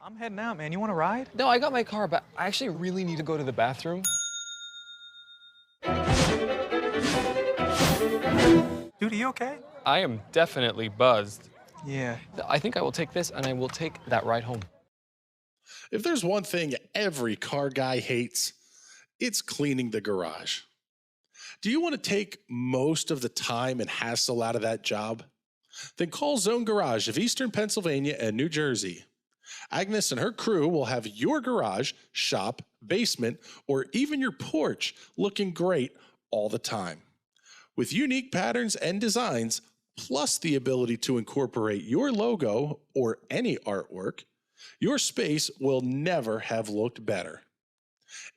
I'm heading out, man. You want to ride? No, I got my car, but I actually really need to go to the bathroom. Dude, are you okay? I am definitely buzzed. Yeah. I think I will take this, and I will take that ride home. If there's one thing every car guy hates, it's cleaning the garage. Do you want to take most of the time and hassle out of that job? Then call Zone Garage of Eastern Pennsylvania and New Jersey. Agnes and her crew will have your garage, shop, basement, or even your porch looking great all the time. With unique patterns and designs, plus the ability to incorporate your logo or any artwork, your space will never have looked better.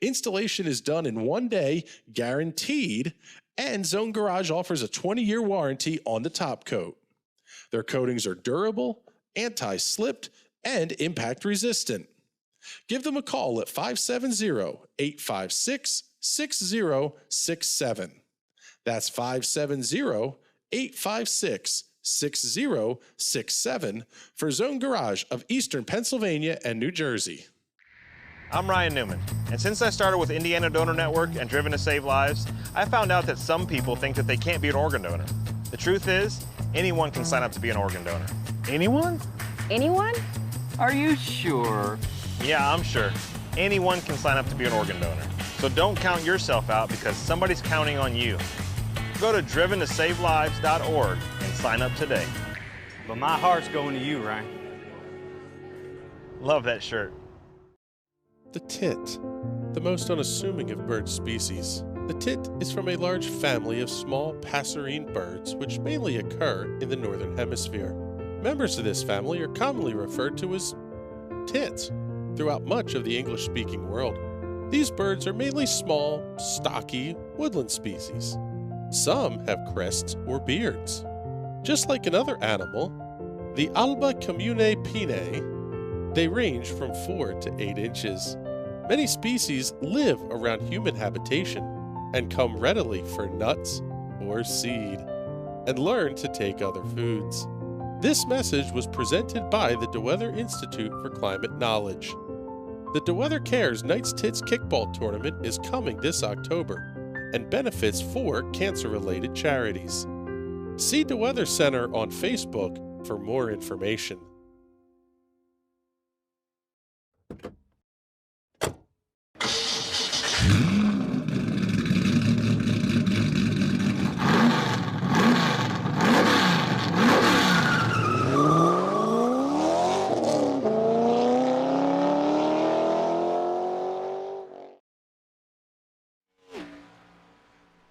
Installation is done in 1 day, guaranteed, and Zone Garage offers a 20-year warranty on the top coat. Their coatings are durable, anti-slipped, and impact resistant. Give them a call at 570-856-6067. That's 570-856-6067 for Zone Garage of Eastern Pennsylvania and New Jersey. I'm Ryan Newman, and since I started with Indiana Donor Network and Driven to Save Lives, I found out that some people think that they can't be an organ donor. The truth is, anyone can sign up to be an organ donor. Anyone? Anyone? Are you sure? Yeah, I'm sure. Anyone can sign up to be an organ donor. So don't count yourself out because somebody's counting on you. Go to driventosavelives.org and sign up today. But my heart's going to you, Ryan. Love that shirt. The tit, the most unassuming of bird species. The tit is from a large family of small passerine birds which mainly occur in the northern hemisphere. Members of this family are commonly referred to as tits throughout much of the English-speaking world. These birds are mainly small, stocky, woodland species. Some have crests or beards. Just like another animal, the Alba commune pine, they range from 4 to 8 inches. Many species live around human habitation and come readily for nuts or seed, and learn to take other foods. This message was presented by the DeWeather Institute for Climate Knowledge. The DeWeather Cares Knights Tits Kickball Tournament is coming this October and benefits 4 cancer-related charities. See DeWeather Center on Facebook for more information.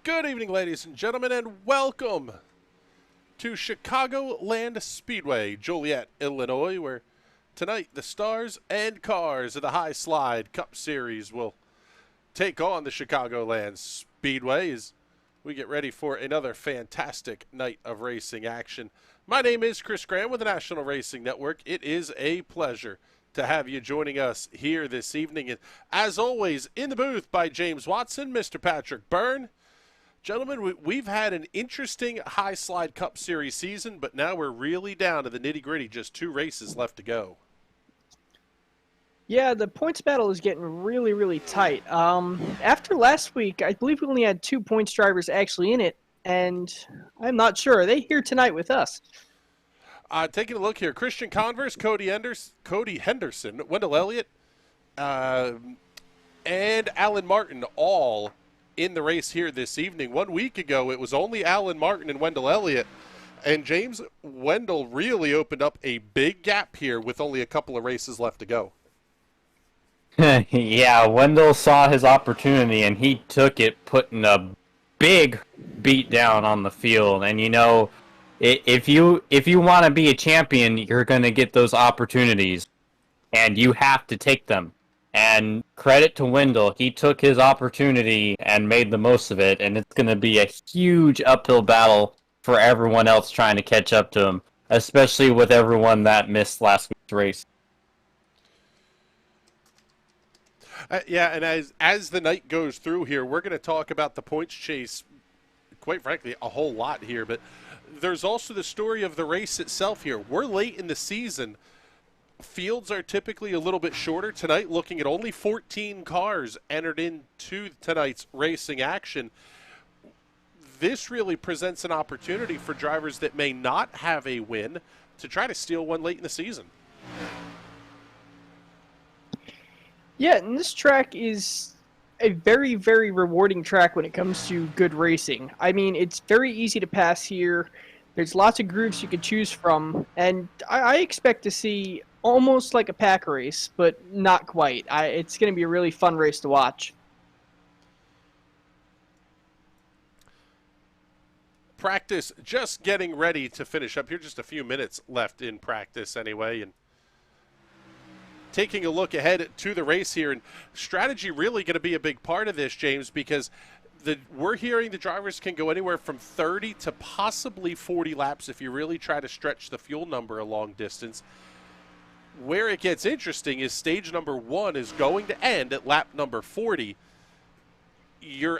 Good evening, ladies and gentlemen, and welcome to Chicagoland Speedway, Joliet, Illinois, where tonight the Stars and Cars of the High Slide Cup Series will take on the Chicagoland Speedway as we get ready for another fantastic night of racing action. My name is Chris Graham with the National Racing Network. It is a pleasure to have you joining us here this evening. And as always, in the booth by James Watson, Mr. Patrick Byrne. Gentlemen, we've had an interesting High Slide Cup Series season, but now we're really down to the nitty-gritty, just 2 races left to go. Yeah, the points battle is getting really, really tight. After last week, I believe we only had 2 points drivers actually in it, and I'm not sure. Are they here tonight with us? Taking a look here, Christian Converse, Cody Henderson, Wendell Elliott, and Alan Martin all in the race here this evening. 1 week ago, it was only Alan Martin and Wendell Elliott, and James Wendell really opened up a big gap here with only a couple of races left to go. Yeah, Wendell saw his opportunity, and he took it, putting a big beat down on the field. And, you know, if you want to be a champion, you're going to get those opportunities, and you have to take them. And credit to Wendell, he took his opportunity and made the most of it, and it's going to be a huge uphill battle for everyone else trying to catch up to him, especially with everyone that missed last week's race. Yeah, and as the night goes through here, we're going to talk about the points chase, quite frankly, a whole lot here, but there's also the story of the race itself here. We're late in the season. fields are typically a little bit shorter. Tonight, looking at only 14 cars entered into tonight's racing action. This really presents an opportunity for drivers that may not have a win to try to steal one late in the season. Yeah, and this track is a very, very rewarding track when it comes to good racing. I mean, it's very easy to pass here. There's lots of grooves you can choose from, and I expect to see almost like a pack race, but not quite. It's going to be a really fun race to watch. Practice just getting ready to finish up here. Just a few minutes left in practice anyway, and taking a look ahead to the race here, and strategy really going to be a big part of this, James, because we're hearing the drivers can go anywhere from 30 to possibly 40 laps if you really try to stretch the fuel number a long distance. Where it gets interesting is stage number 1 is going to end at lap number 40.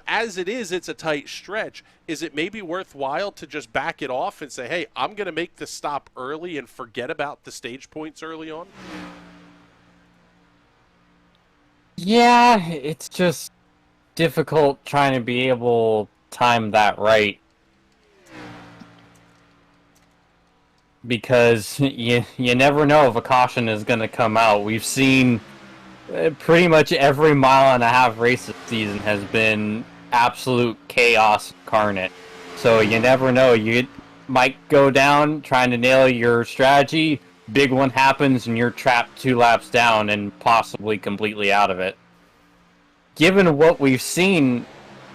As it is, it's a tight stretch. Is it maybe worthwhile to just back it off and say, hey, I'm going to make the stop early and forget about the stage points early on? Yeah, it's just difficult trying to be able to time that right. Because you never know if a caution is going to come out. We've seen pretty much every mile-and-a-half race this season has been absolute chaos incarnate. So you never know. You might go down trying to nail your strategy. Big one happens and you're trapped 2 laps down and possibly completely out of it. Given what we've seen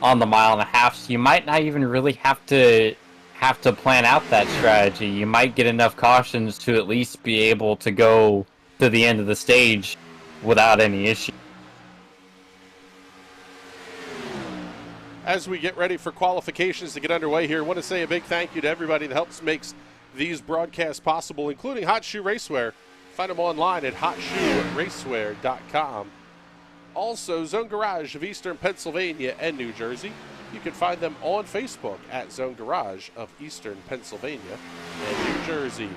on the mile-and-a-halfs, you might not even really have to plan out that strategy. You might get enough cautions to at least be able to go to the end of the stage without any issue. As we get ready for qualifications to get underway here, I want to say a big thank you to everybody that helps makes these broadcasts possible, including Hot Shoe Racewear. Find them online at hotshoeracewear.com. Also, Zone Garage of Eastern Pennsylvania and New Jersey. You can find them on Facebook at Zone Garage of Eastern Pennsylvania and New Jersey.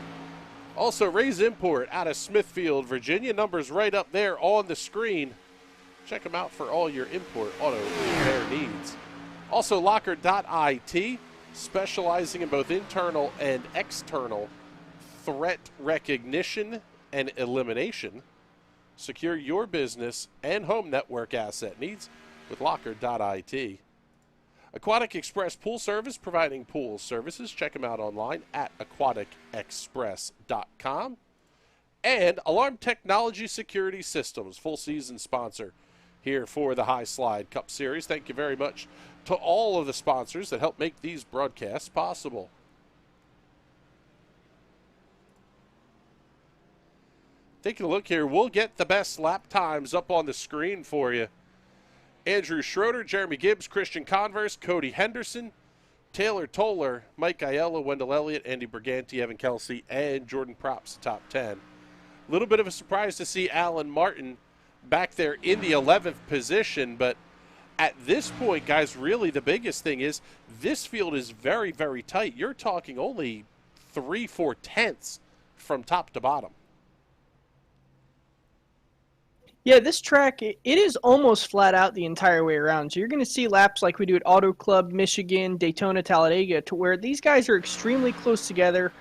Also, Ray's Import out of Smithfield, Virginia. Numbers right up there on the screen. Check them out for all your import auto repair needs. Also, Locker.it, specializing in both internal and external threat recognition and elimination. Secure your business and home network asset needs with Locker.it. Aquatic Express Pool Service, providing pool services. Check them out online at aquaticexpress.com. And Alarm Technology Security Systems, full season sponsor here for the High Slide Cup Series. Thank you very much to all of the sponsors that help make these broadcasts possible. Taking a look here, we'll get the best lap times up on the screen for you. Andrew Schroeder, Jeremy Gibbs, Christian Converse, Cody Henderson, Taylor Toller, Mike Aiello, Wendell Elliott, Andy Briganti, Evan Kelsey, and Jordan Props, top 10. A little bit of a surprise to see Alan Martin back there in the 11th position, but at this point, guys, really the biggest thing is this field is very, very tight. You're talking only 3/4 tenths from top to bottom. Yeah, this track, it is almost flat out the entire way around. So you're going to see laps like we do at Auto Club, Michigan, Daytona, Talladega, to where these guys are extremely close together,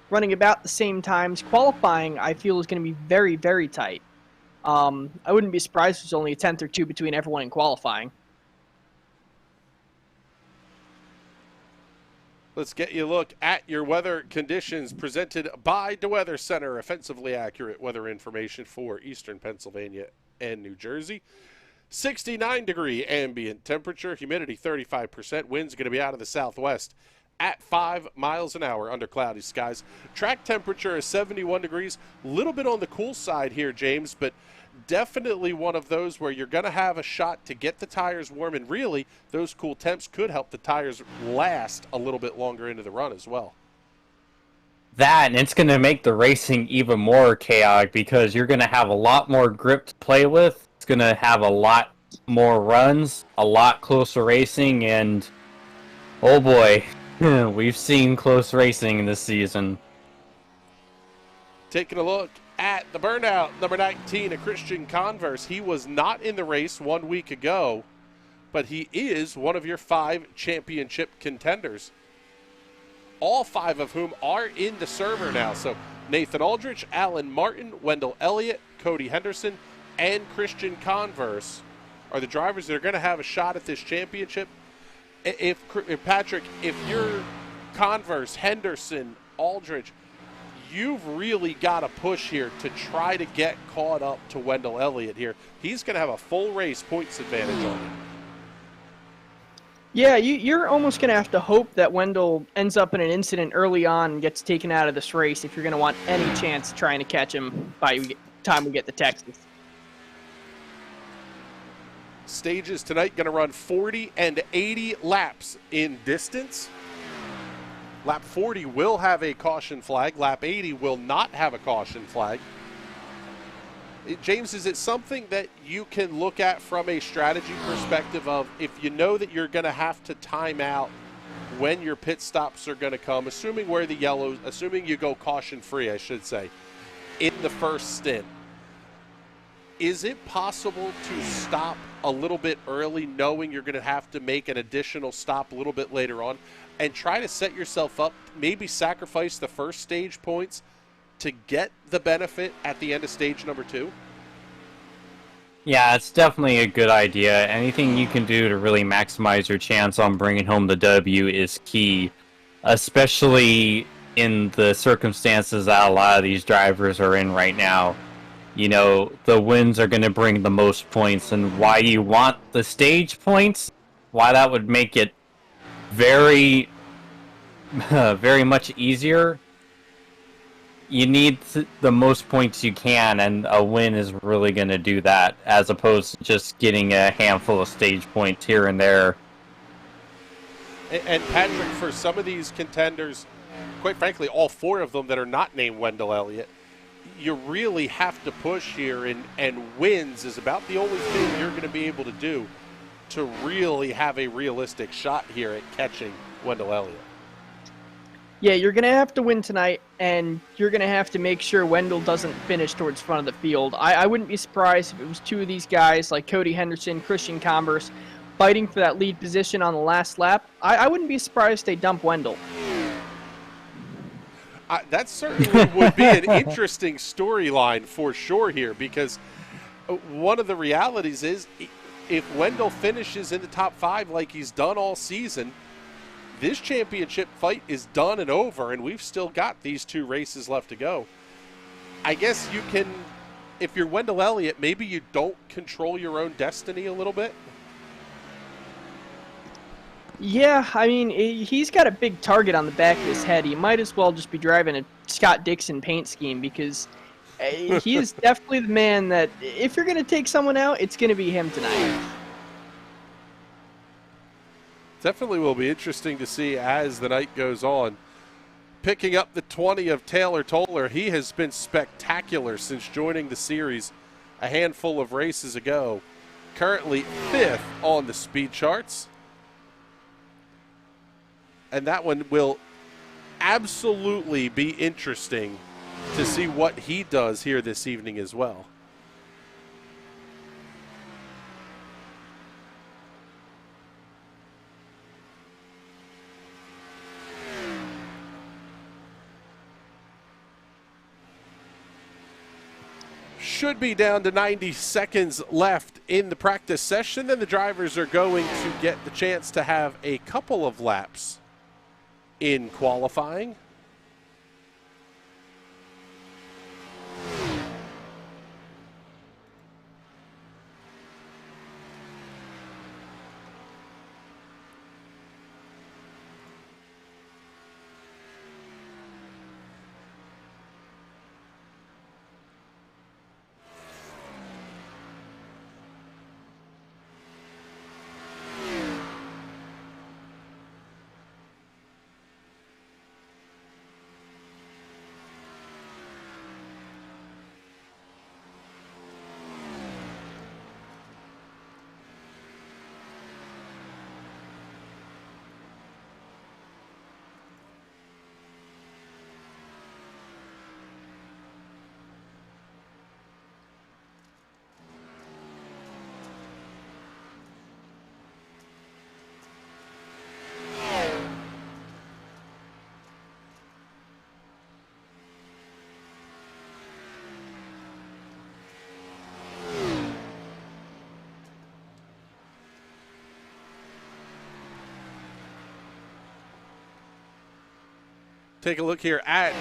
running about the same times. Qualifying, I feel, is going to be very, very tight. I wouldn't be surprised if there's only a tenth or two between everyone in qualifying. Let's get you a look at your weather conditions presented by the Weather Center. Offensively accurate weather information for Eastern Pennsylvania and New Jersey. 69-degree ambient temperature, humidity 35%. Wind's going to be out of the southwest at 5 miles an hour under cloudy skies. Track temperature is 71 degrees. A little bit on the cool side here, James, but definitely one of those where you're going to have a shot to get the tires warm, and really those cool temps could help the tires last a little bit longer into the run as well. That, and it's going to make the racing even more chaotic because you're going to have a lot more grip to play with. It's going to have a lot more runs, a lot closer racing, and oh boy, we've seen close racing this season. Taking a look at the burnout, number 19, a Christian Converse. He was not in the race 1 week ago, but he is one of your 5 championship contenders. All 5 of whom are in the server now. So Nathan Aldrich, Alan Martin, Wendell Elliott, Cody Henderson, and Christian Converse are the drivers that are going to have a shot at this championship. If Patrick, if you're Converse, Henderson, Aldrich, you've really got to push here to try to get caught up to Wendell Elliott here. He's going to have a full race points advantage on you. Yeah, you're almost going to have to hope that Wendell ends up in an incident early on and gets taken out of this race if you're going to want any chance trying to catch him by the time we get to Texas. Stages tonight going to run 40 and 80 laps in distance. Lap 40 will have a caution flag. Lap 80 will not have a caution flag. James, is it something that you can look at from a strategy perspective of if you know that you're going to have to time out when your pit stops are going to come, assuming where the yellows, assuming you go caution free, I should say, in the first stint, is it possible to stop a little bit early knowing you're going to have to make an additional stop a little bit later on and try to set yourself up, maybe sacrifice the first stage points to get the benefit at the end of stage number 2? Yeah, it's definitely a good idea. Anything you can do to really maximize your chance on bringing home the W is key, especially in the circumstances that a lot of these drivers are in right now. You know, the wins are going to bring the most points, and why you want the stage points, why that would make it very, very much easier. You need the most points you can, and a win is really going to do that, as opposed to just getting a handful of stage points here and there. And Patrick, for some of these contenders, quite frankly, all 4 of them that are not named Wendell Elliott, you really have to push here, and wins is about the only thing you're going to be able to do to really have a realistic shot here at catching Wendell Elliott. Yeah, you're going to have to win tonight, and you're going to have to make sure Wendell doesn't finish towards front of the field. I wouldn't be surprised if it was 2 of these guys, like Cody Henderson, Christian Converse, fighting for that lead position on the last lap. I wouldn't be surprised if they dump Wendell. That certainly would be an interesting storyline for sure here, because one of the realities is if Wendell finishes in the top 5 like he's done all season, this championship fight is done and over, and we've still got these 2 races left to go. I guess you can, if you're Wendell Elliott, maybe you don't control your own destiny a little bit. Yeah, I mean, he's got a big target on the back of his head. He might as well just be driving a Scott Dixon paint scheme, because he is definitely the man that, if you're going to take someone out, it's going to be him tonight. Definitely will be interesting to see as the night goes on. Picking up the 20 of Taylor Toller, he has been spectacular since joining the series a handful of races ago. Currently 5th on the speed charts. And that one will absolutely be interesting to see what he does here this evening as well. Should be down to 90 seconds left in the practice session. Then the drivers are going to get the chance to have a couple of laps in qualifying. Take a look here at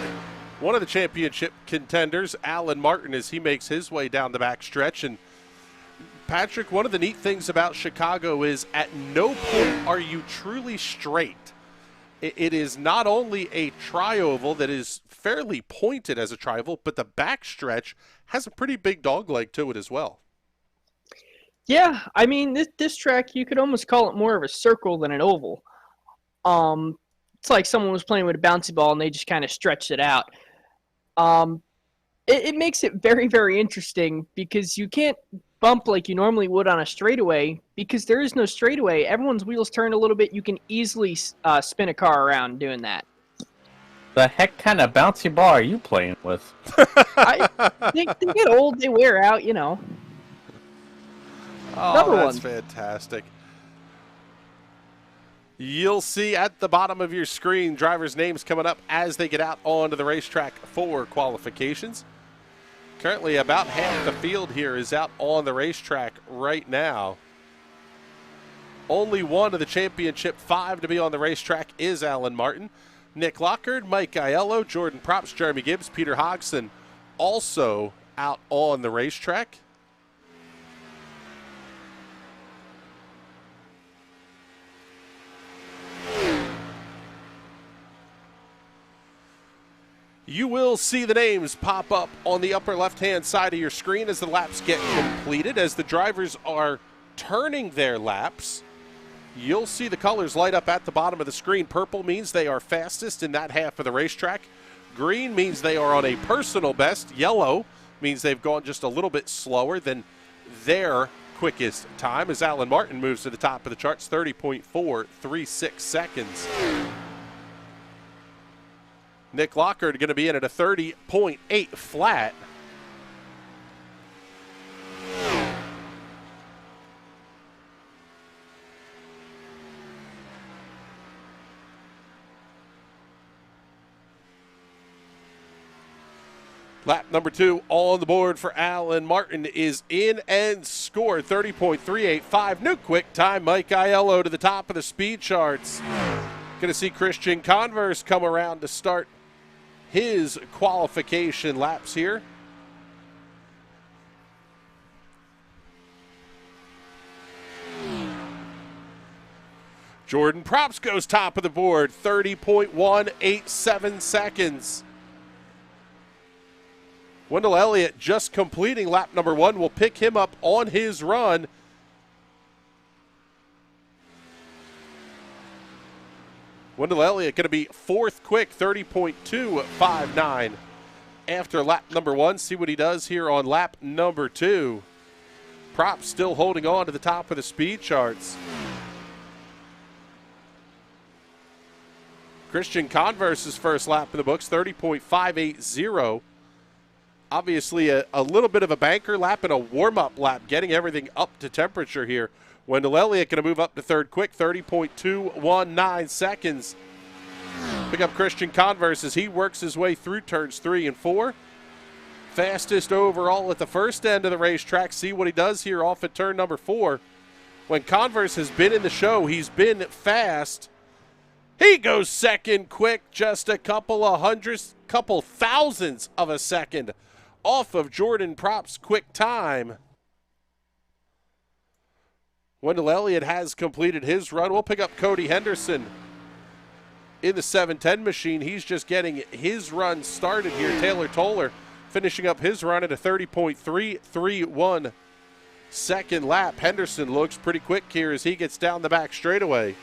one of the championship contenders, Alan Martin, as he makes his way down the backstretch. And Patrick, one of the neat things about Chicago is at no point are you truly straight. It is not only a tri-oval that is fairly pointed as a tri-oval, but the backstretch has a pretty big dogleg to it as well. Yeah, I mean, this track, you could almost call it more of a circle than an oval. It's like someone was playing with a bouncy ball and they just kind of stretched it out. It makes it very, very interesting because you can't bump like you normally would on a straightaway because there is no straightaway. Everyone's wheels turn a little bit. You can easily spin a car around doing that. The heck kind of bouncy ball are you playing with? They get old, they wear out, you know. Oh, Another that's one. fantastic. You'll see at the bottom of your screen drivers' names coming up as they get out onto the racetrack for qualifications. Currently, about half the field here is out on the racetrack right now. Only one of the championship 5 to be on the racetrack is Alan Martin. Nick Lockard, Mike Aiello, Jordan Props, Jeremy Gibbs, Peter Hodgson also out on the racetrack. You will see the names pop up on the upper left-hand side of your screen as the laps get completed. As the drivers are turning their laps, you'll see the colors light up at the bottom of the screen. Purple means they are fastest in that half of the racetrack. Green means they are on a personal best. Yellow means they've gone just a little bit slower than their quickest time as Alan Martin moves to the top of the charts, 30.436 seconds. Nick Lockard going to be in at a 30.8 flat. Lap number 2 on the board for Alan Martin is in and scored 30.385. New quick time, Mike Aiello to the top of the speed charts. Going to see Christian Converse come around to start his qualification laps here. Jordan Props goes top of the board, 30.187 seconds. Wendell Elliott just completing lap number 1 will pick him up on his run. Wendell Elliott going to be 4th quick, 30.259 after lap number 1. See what he does here on lap number 2. Props still holding on to the top of the speed charts. Christian Converse's first lap in the books, 30.580. Obviously a little bit of a banker lap and a warm-up lap, getting everything up to temperature here. Wendell Elliott going to move up to 3rd quick, 30.219 seconds. Pick up Christian Converse as he works his way through turns 3 and 4. Fastest overall at the first end of the racetrack. See what he does here off at turn number 4. When Converse has been in the show, he's been fast. He goes 2nd quick, just a couple thousandths of a second off of Jordan Props' quick time. Wendell Elliott has completed his run. We'll pick up Cody Henderson in the 710 machine. He's just getting his run started here. Taylor Toller finishing up his run at a 30.331 second lap. Henderson looks pretty quick here as he gets down the back straightaway.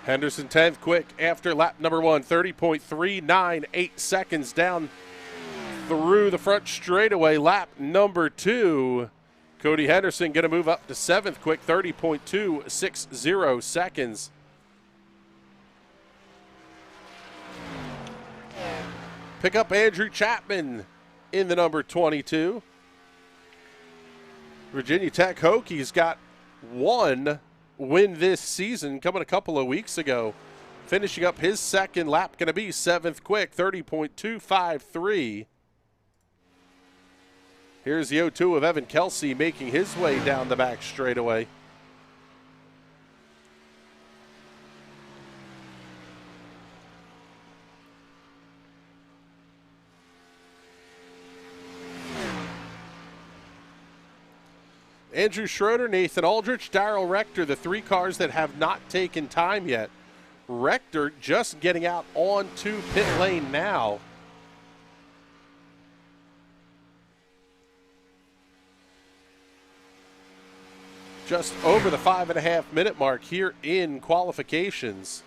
Henderson 10th quick after lap number 1, 30.398 seconds down through the front straightaway. Lap number 2, Cody Henderson going to move up to 7th quick, 30.260 seconds. Pick up Andrew Chapman in the number 22. Virginia Tech Hokies got one win this season coming a couple of weeks ago. Finishing up his second lap, going to be 7th quick, 30.253. Here's the 0-2 of Evan Kelsey making his way down the back straightaway. Andrew Schroeder, Nathan Aldrich, Darrell Rector, the three cars that have not taken time yet. Rector just getting out onto pit lane now. Just over the 5.5 minute mark here in qualifications.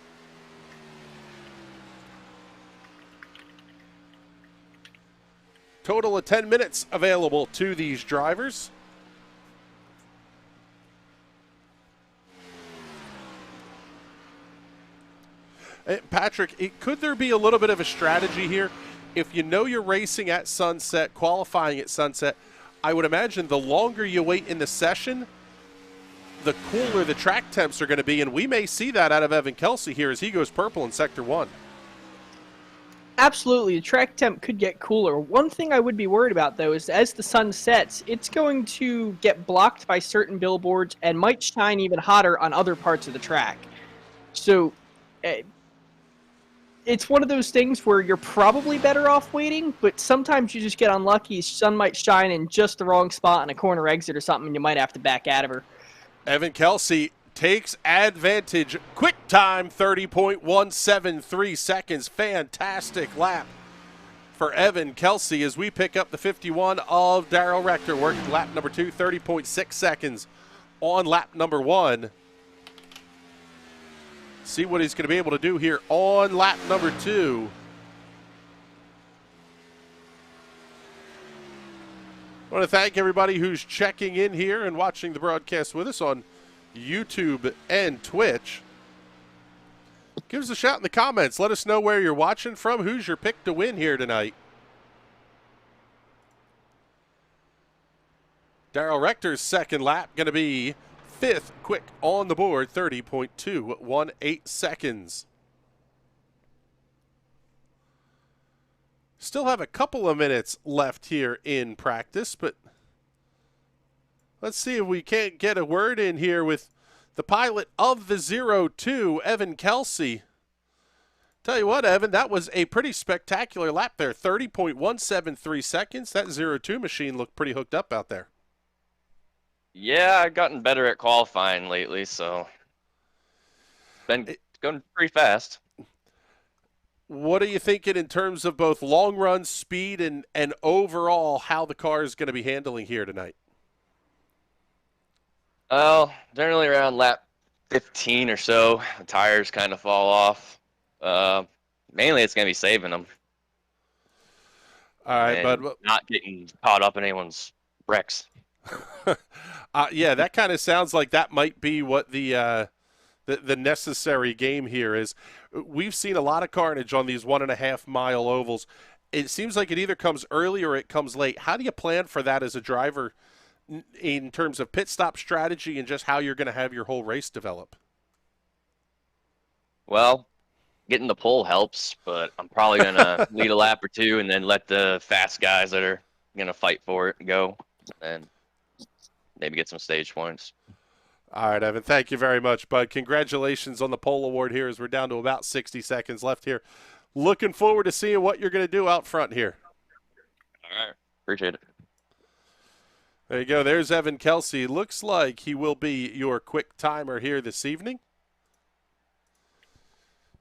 Total of 10 minutes available to these drivers. Patrick, could there be a little bit of a strategy here? If you know you're racing at sunset, qualifying at sunset, I would imagine the longer you wait in the session, the cooler the track temps are going to be, and we may see that out of Evan Kelsey here as he goes purple in Sector 1. Absolutely, the track temp could get cooler. One thing I would be worried about, though, is as the sun sets, it's going to get blocked by certain billboards and might shine even hotter on other parts of the track. So it's one of those things where you're probably better off waiting, but sometimes you just get unlucky. Sun might shine in just the wrong spot on a corner exit or something, and you might have to back out of her. Evan Kelsey takes advantage. Quick time, 30.173 seconds. Fantastic lap for Evan Kelsey as we pick up the 51 of Darrell Rector, working lap number 2, 30.6 seconds on lap number 1. See what he's going to be able to do here on lap number 2. I want to thank everybody who's checking in here and watching the broadcast with us on YouTube and Twitch. Give us a shout in the comments. Let us know where you're watching from. Who's your pick to win here tonight? Darrell Rector's second lap going to be 5th quick on the board, 30.218 seconds. Still have a couple of minutes left here in practice, but let's see if we can't get a word in here with the pilot of the 0-2, Evan Kelsey. Tell you what, Evan, that was a pretty spectacular lap there, 30.173 seconds. That 0-2 machine looked pretty hooked up out there. Yeah, I've gotten better at qualifying lately, so been going pretty fast. What are you thinking in terms of both long run speed and overall how the car is going to be handling here tonight? Well, generally around lap 15 or so, the tires kind of fall off. Mainly it's going to be saving them. All right, and bud. Not getting caught up in anyone's wrecks. Yeah, that kind of sounds like that might be what the necessary game here is. We've seen a lot of carnage on these 1.5 mile ovals. It seems like it either comes early or it comes late. How do you plan for that as a driver in terms of pit stop strategy and just how you're going to have your whole race develop? Well, getting the pole helps, but I'm probably going to lead a lap or two and then let the fast guys that are going to fight for it go and maybe get some stage points. All right, Evan, thank you very much, bud. Congratulations on the pole award here as we're down to about 60 seconds left here. Looking forward to seeing what you're going to do out front here. All right, appreciate it. There you go. There's Evan Kelsey. Looks like he will be your quick timer here this evening.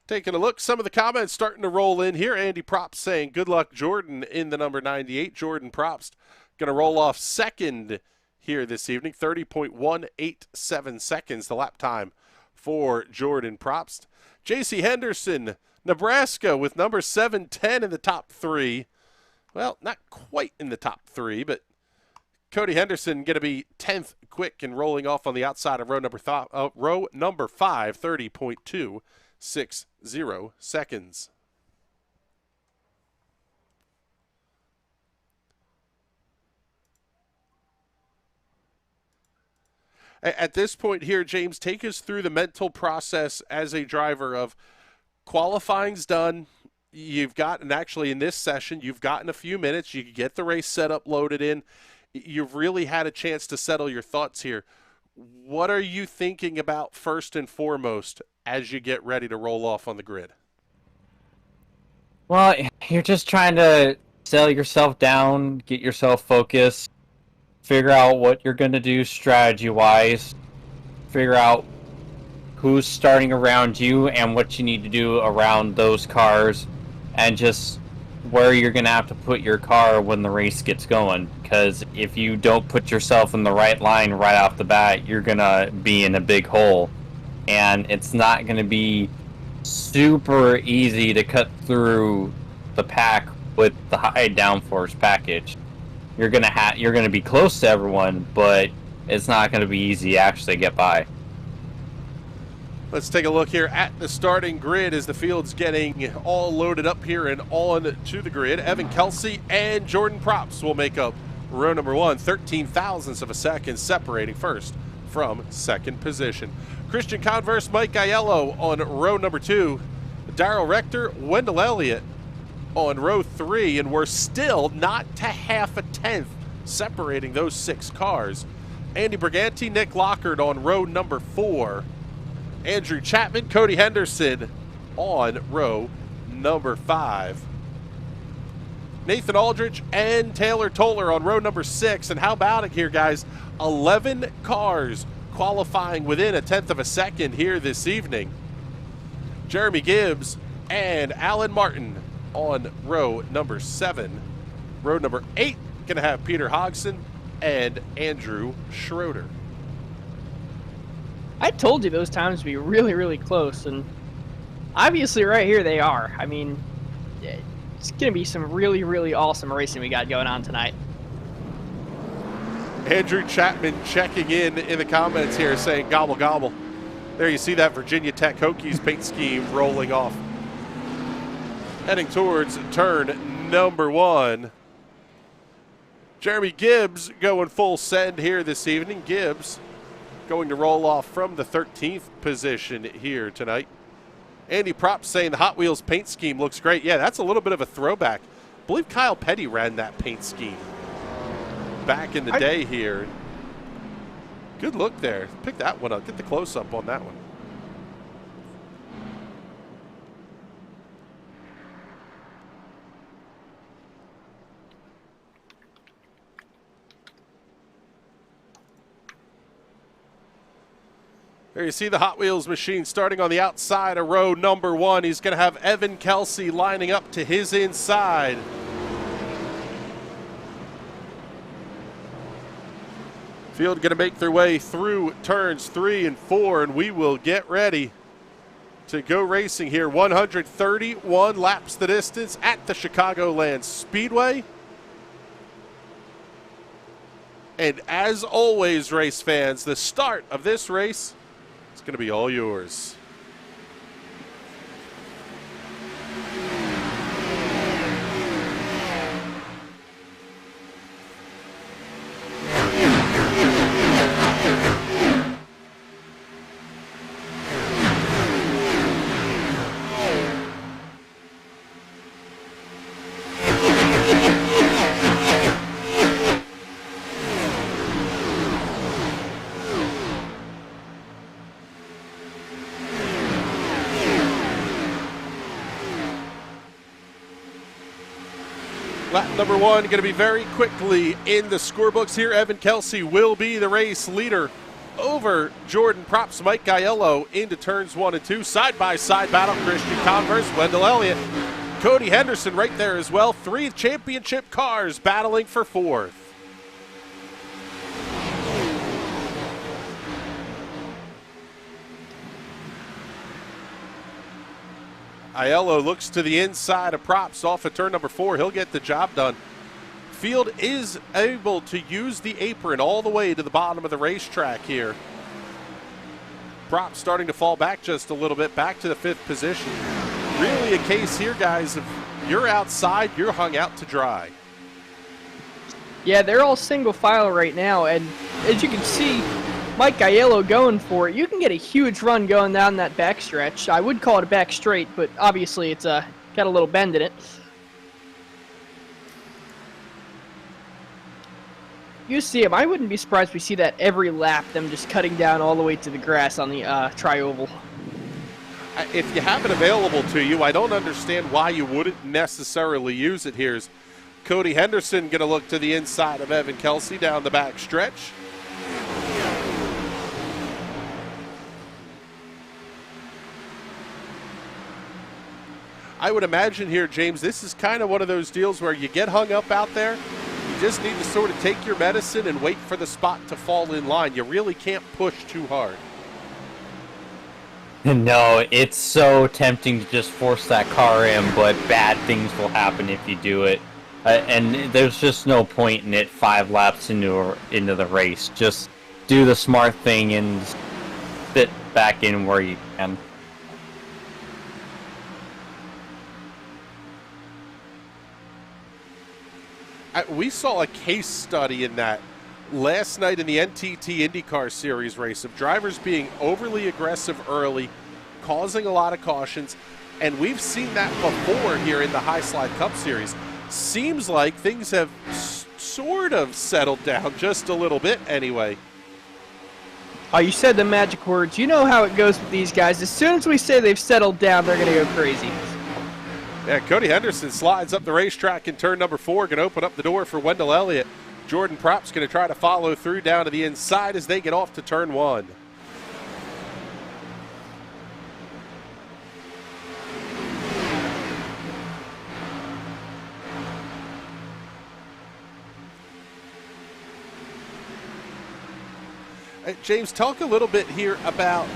Taking a look, some of the comments starting to roll in here. Andy Props saying, good luck, Jordan, in the number 98. Jordan Props going to roll off second here this evening. 30.187 seconds, the lap time for Jordan Probst. J.C. Henderson, Nebraska, with number 710 in the top 3. Well, not quite in the top 3, but Cody Henderson going to be 10th quick and rolling off on the outside of row number 5, 30.260 seconds. At this point here, James, take us through the mental process as a driver of qualifying's done. You've gotten, actually in this session, you've gotten a few minutes. You can get the race setup loaded in. You've really had a chance to settle your thoughts here. What are you thinking about first and foremost as you get ready to roll off on the grid? Well, you're just trying to settle yourself down, get yourself focused, figure out what you're going to do strategy-wise, figure out who's starting around you and what you need to do around those cars, and just where you're going to have to put your car when the race gets going. Because if you don't put yourself in the right line right off the bat, you're going to be in a big hole. And it's not going to be super easy to cut through the pack with the high downforce package. You're going to be close to everyone, but it's not going to be easy to actually get by. Let's take a look here at the starting grid as the field's getting all loaded up here and on to the grid. Evan Kelsey and Jordan Props will make up row number 1, 13 thousandths of a second separating first from second position. Christian Converse, Mike Aiello on row number 2. Daryl Rector, Wendell Elliott on row 3, and we're still not to half a tenth separating those 6 cars. Andy Briganti, Nick Lockard on row number 4. Andrew Chapman, Cody Henderson on row number 5. Nathan Aldrich and Taylor Toller on row number 6. And how about it here, guys? 11 cars qualifying within a tenth of a second here this evening. Jeremy Gibbs and Alan Martin on row number 7. Row number 8 going to have Peter Hodgson and Andrew Schroeder. I told you those times would be really, really close, and obviously right here they are. I mean, it's going to be some really, really awesome racing we got going on tonight. Andrew Chapman checking in the comments here saying gobble, gobble. There you see that Virginia Tech Hokies paint scheme rolling off. Heading towards turn number 1. Jeremy Gibbs going full send here this evening. Gibbs going to roll off from the 13th position here tonight. Andy Props saying the Hot Wheels paint scheme looks great. Yeah, that's a little bit of a throwback. I believe Kyle Petty ran that paint scheme back in the day here. Good look there. Pick that one up. Get the close-up on that one. There you see the Hot Wheels machine starting on the outside of row number 1. He's going to have Evan Kelsey lining up to his inside. Field going to make their way through turns 3 and 4, and we will get ready to go racing here. 131 laps the distance at the Chicagoland Speedway. And as always, race fans, the start of this race is going to be all yours. Lap number 1 going to be very quickly in the scorebooks here. Evan Kelsey will be the race leader over Jordan Props, Mike Aiello into turns 1 and 2. Side-by-side battle, Christian Converse, Wendell Elliott, Cody Henderson right there as well. 3 championship cars battling for 4th. Aiello looks to the inside of Props off of turn number 4. He'll get the job done. Field is able to use the apron all the way to the bottom of the racetrack here. Prop starting to fall back just a little bit, back to the 5th position. Really a case here, guys, if you're outside, you're hung out to dry. Yeah, they're all single file right now, and as you can see, Mike Aiello going for it. You can get a huge run going down that backstretch. I would call it a back straight, but obviously it's got a little bend in it. You see him. I wouldn't be surprised if we see that every lap, them just cutting down all the way to the grass on the tri-oval. If you have it available to you, I don't understand why you wouldn't necessarily use it. Here's Cody Henderson going to look to the inside of Evan Kelsey down the back stretch. I would imagine here, James, this is kind of one of those deals where you get hung up out there. You just need to sort of take your medicine and wait for the spot to fall in line. You really can't push too hard. No, it's so tempting to just force that car in, but bad things will happen if you do it. And there's just no point in it 5 laps into the race. Just do the smart thing and sit back in where you can. We saw a case study in that last night in the NTT IndyCar Series race of drivers being overly aggressive early, causing a lot of cautions, and we've seen that before here in the High Slide Cup Series. Seems like things have sort of settled down just a little bit anyway. Oh, you said the magic words. You know how it goes with these guys. As soon as we say they've settled down, they're going to go crazy. Yeah, Cody Henderson slides up the racetrack in turn number 4, going to open up the door for Wendell Elliott. Jordan Prop's going to try to follow through down to the inside as they get off to turn 1. James, talk a little bit here about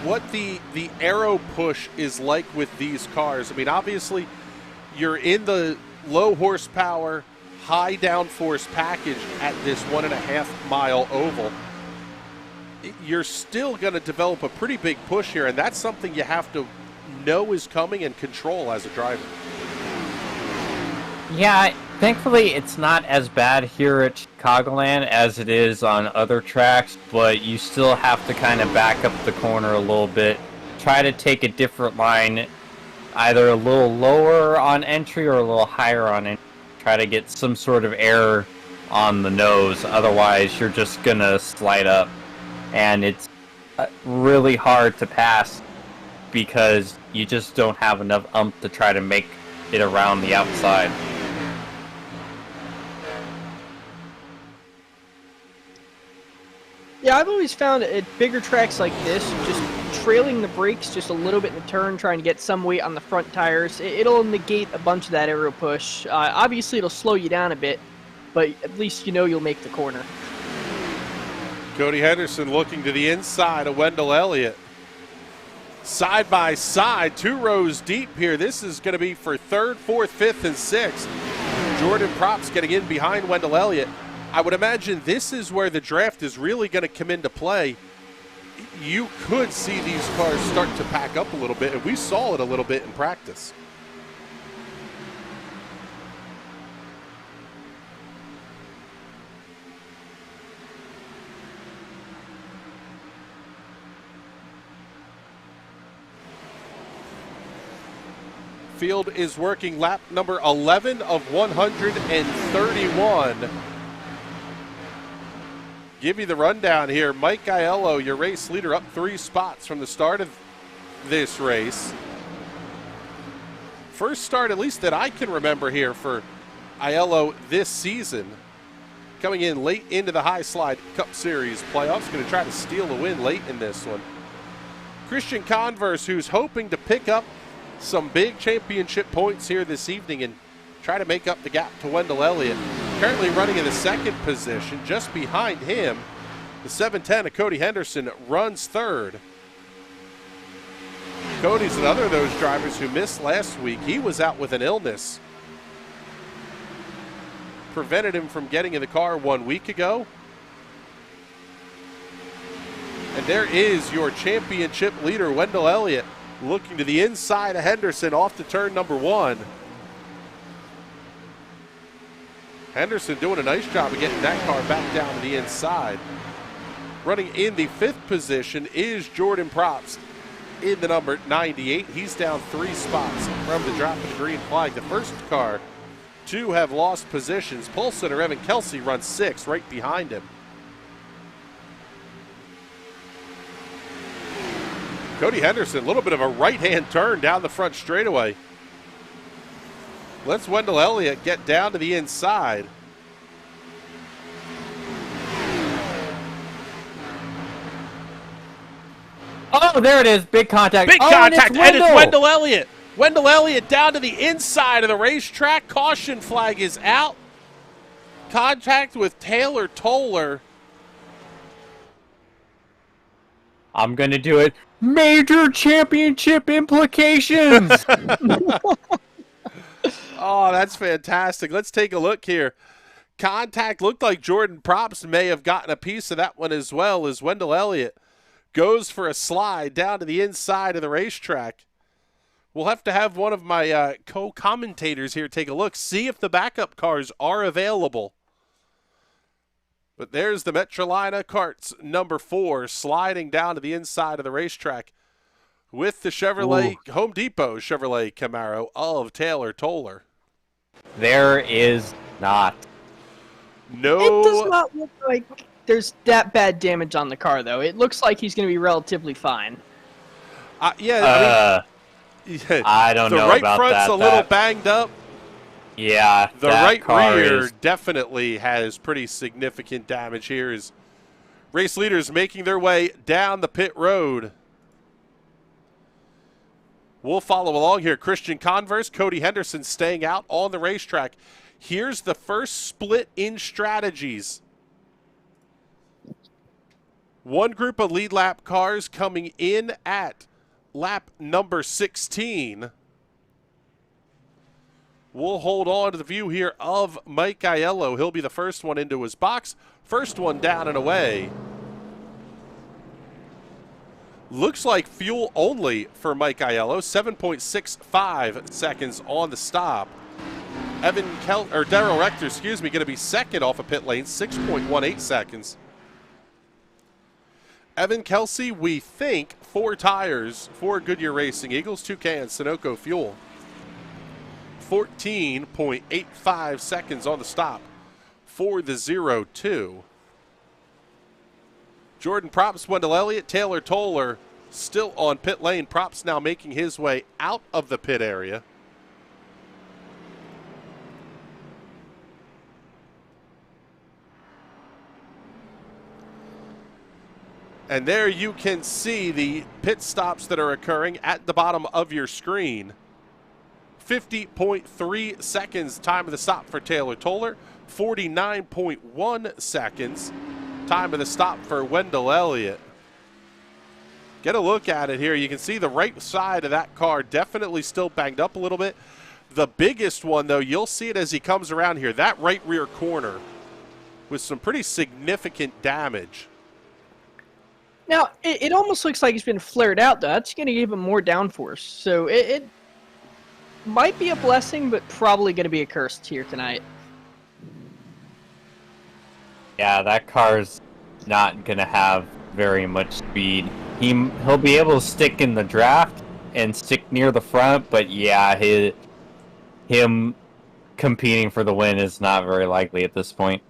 what the aero push is like with these cars. I mean, obviously, you're in the low horsepower, high downforce package at this 1.5 mile oval. You're still going to develop a pretty big push here, and that's something you have to know is coming and control as a driver. Yeah, thankfully it's not as bad here at Chicagoland as it is on other tracks, but you still have to kind of back up the corner a little bit, try to take a different line, either a little lower on entry or a little higher on entry, try to get some sort of air on the nose, otherwise you're just gonna slide up, and it's really hard to pass because you just don't have enough to try to make it around the outside. Yeah, I've always found at bigger tracks like this, just trailing the brakes just a little bit in the turn, trying to get some weight on the front tires, it'll negate a bunch of that aero push. Obviously, it'll slow you down a bit, but at least you know you'll make the corner. Cody Henderson looking to the inside of Wendell Elliott. Side by side, 2 rows deep here. This is going to be for 3rd, 4th, 5th, and 6th. Jordan Prop's getting in behind Wendell Elliott. I would imagine this is where the draft is really going to come into play. You could see these cars start to pack up a little bit, and we saw it a little bit in practice. Field is working lap number 11 of 131. Give you the rundown here. Mike Aiello, your race leader, up 3 spots from the start of this race. First start, at least that I can remember here for Aiello this season. Coming in late into the High Slide Cup Series playoffs. Going to try to steal a win late in this one. Christian Converse, who's hoping to pick up some big championship points here this evening and try to make up the gap to Wendell Elliott. Currently running in the 2nd position. Just behind him, the 710 of Cody Henderson runs 3rd. Cody's another of those drivers who missed last week. He was out with an illness. prevented him from getting in the car 1 week ago. And there is your championship leader, Wendell Elliott, looking to the inside of Henderson off to turn number 1. Henderson doing a nice job of getting that car back down to the inside. Running in the 5th position is Jordan Probst in the number 98. He's down 3 spots from the drop of the green flag. The first car to have lost positions. Pole sitter Evan Kelsey runs 6 right behind him. Cody Henderson, a little bit of a right-hand turn down the front straightaway. Let's Wendell Elliott get down to the inside. Oh, there it is. Big contact. Big Oh, contact, and it's Wendell. Wendell Elliott. Wendell Elliott down to the inside of the racetrack. Caution flag is out. Contact with Taylor Toller. I'm going to do it. Major championship implications. Oh, that's fantastic. Let's take a look here. Contact looked like Jordan Probst may have gotten a piece of that one as well, as Wendell Elliott goes for a slide down to the inside of the racetrack. We'll have to have one of my co-commentators here take a look, see if the backup cars are available. But there's the Metrolina Karts number 4 sliding down to the inside of the racetrack with the Chevrolet Home Depot Chevrolet Camaro of Taylor Toller. There is not. No. It does not look like there's that bad damage on the car, though. It looks like he's going to be relatively fine. Yeah, I don't know the right about front's that. a little banged up. Yeah, The that right car rear is- definitely has pretty significant damage here as race leaders making their way down the pit road. We'll follow along here. Christian Converse, Cody Henderson staying out on the racetrack. Here's the first split in strategies. One group of lead lap cars coming in at lap number 16. We'll hold on to the view here of Mike Aiello. He'll be the first one into his box. First one down and away. Looks like fuel only for Mike Aiello. 7.65 seconds on the stop. Daryl Rector, going to be second off of pit lane. 6.18 seconds. Evan Kelsey, we think 4 tires for Goodyear Racing Eagles, 2 cans, Sunoco fuel. 14.85 seconds on the stop for the 0-2. Jordan Probst, Wendell Elliott, Taylor Toller still on pit lane. Probst now making his way out of the pit area. And there you can see the pit stops that are occurring at the bottom of your screen. 50.3 seconds time of the stop for Taylor Toller. 49.1 seconds time of the stop for Wendell Elliott. Get a look at it here. You can see the right side of that car definitely still banged up a little bit. The biggest one, though, you'll see it as he comes around here. That right rear corner with some pretty significant damage. Now, it almost looks like it's been flared out, though. That's going to give him more downforce. So it might be a blessing, but probably going to be a curse here tonight. Yeah, that car's not going to have very much speed. He'll be able to stick in the draft and stick near the front, but yeah, him competing for the win is not very likely at this point.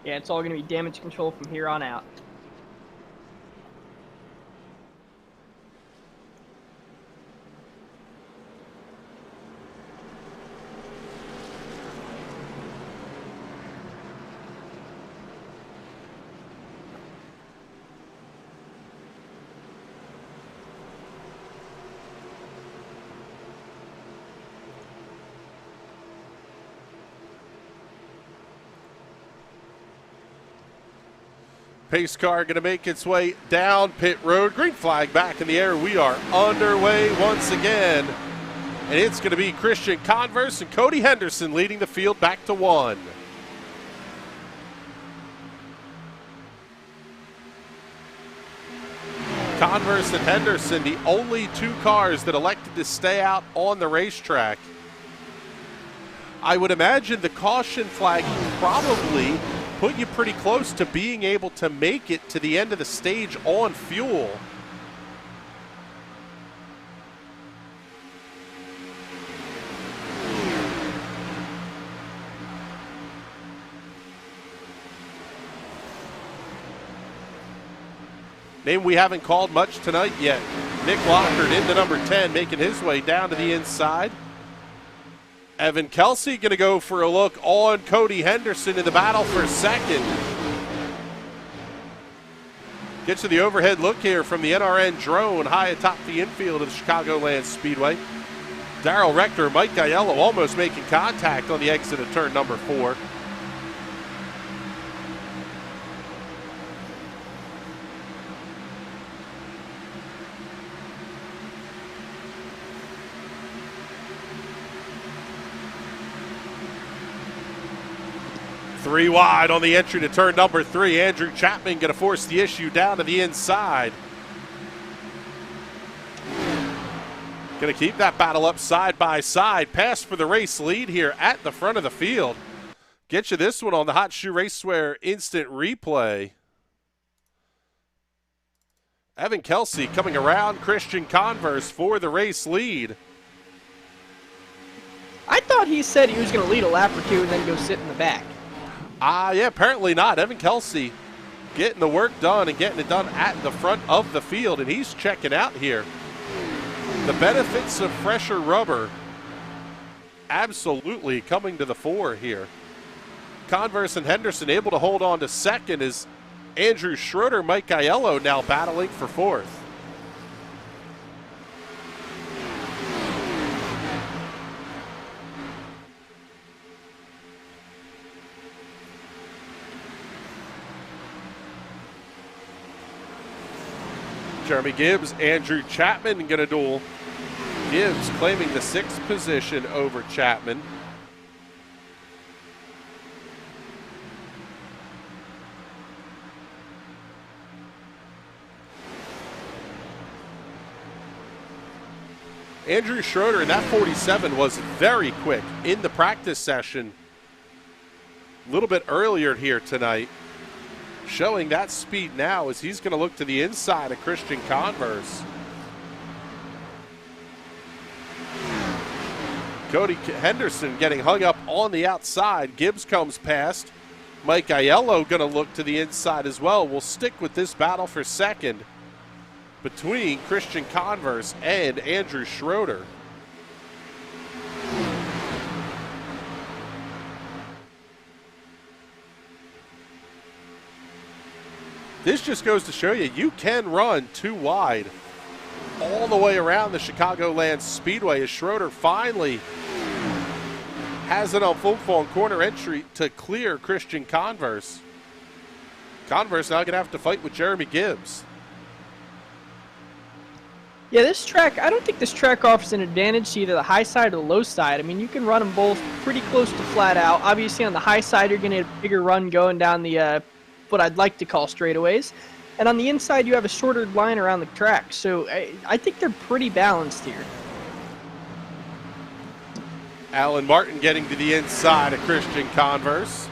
Yeah, it's all going to be damage control from here on out. Pace car going to make its way down pit road. Green flag back in the air. We are underway once again. And it's going to be Christian Converse and Cody Henderson leading the field back to 1. Converse and Henderson, the only 2 cars that elected to stay out on the racetrack. I would imagine the caution flag probably put you pretty close to being able to make it to the end of the stage on fuel. Name we haven't called much tonight yet. Nick Lockard into number 10, making his way down to the inside. Evan Kelsey going to go for a look on Cody Henderson in the battle for second. Gets to the overhead look here from the NRN drone high atop the infield of the Chicagoland Speedway. Darrell Rector, Mike Aiello almost making contact on the exit of turn number 4. Three wide on the entry to turn number 3. Andrew Chapman going to force the issue down to the inside. Going to keep that battle up side by side. Pass for the race lead here at the front of the field. Get you this one on the Hot Shoe Racewear instant replay. Evan Kelsey coming around Christian Converse for the race lead. I thought he said he was going to lead a lap or 2 and then go sit in the back. Yeah, apparently not. Evan Kelsey getting the work done and getting it done at the front of the field, and he's checking out here. The benefits of fresher rubber absolutely coming to the fore here. Converse and Henderson able to hold on to second as Andrew Schroeder, Mike Aiello now battling for 4th. Jeremy Gibbs, Andrew Chapman going to duel. Gibbs claiming the 6th position over Chapman. Andrew Schroeder in that 47 was very quick in the practice session a little bit earlier here tonight. Showing that speed now as he's going to look to the inside of Christian Converse. Cody Henderson getting hung up on the outside. Gibbs comes past. Mike Aiello going to look to the inside as well. We'll stick with this battle for second between Christian Converse and Andrew Schroeder. This just goes to show you can run 2 wide all the way around the Chicagoland Speedway as Schroeder finally has it on full corner entry to clear Christian Converse. Converse now going to have to fight with Jeremy Gibbs. Yeah, this track, I don't think this track offers an advantage to either the high side or the low side. I mean, you can run them both pretty close to flat out. Obviously, on the high side, you're going to have a bigger run going down the what I'd like to call straightaways. And on the inside, you have a shorter line around the track. So I think they're pretty balanced here. Alan Martin getting to the inside of Christian Converse.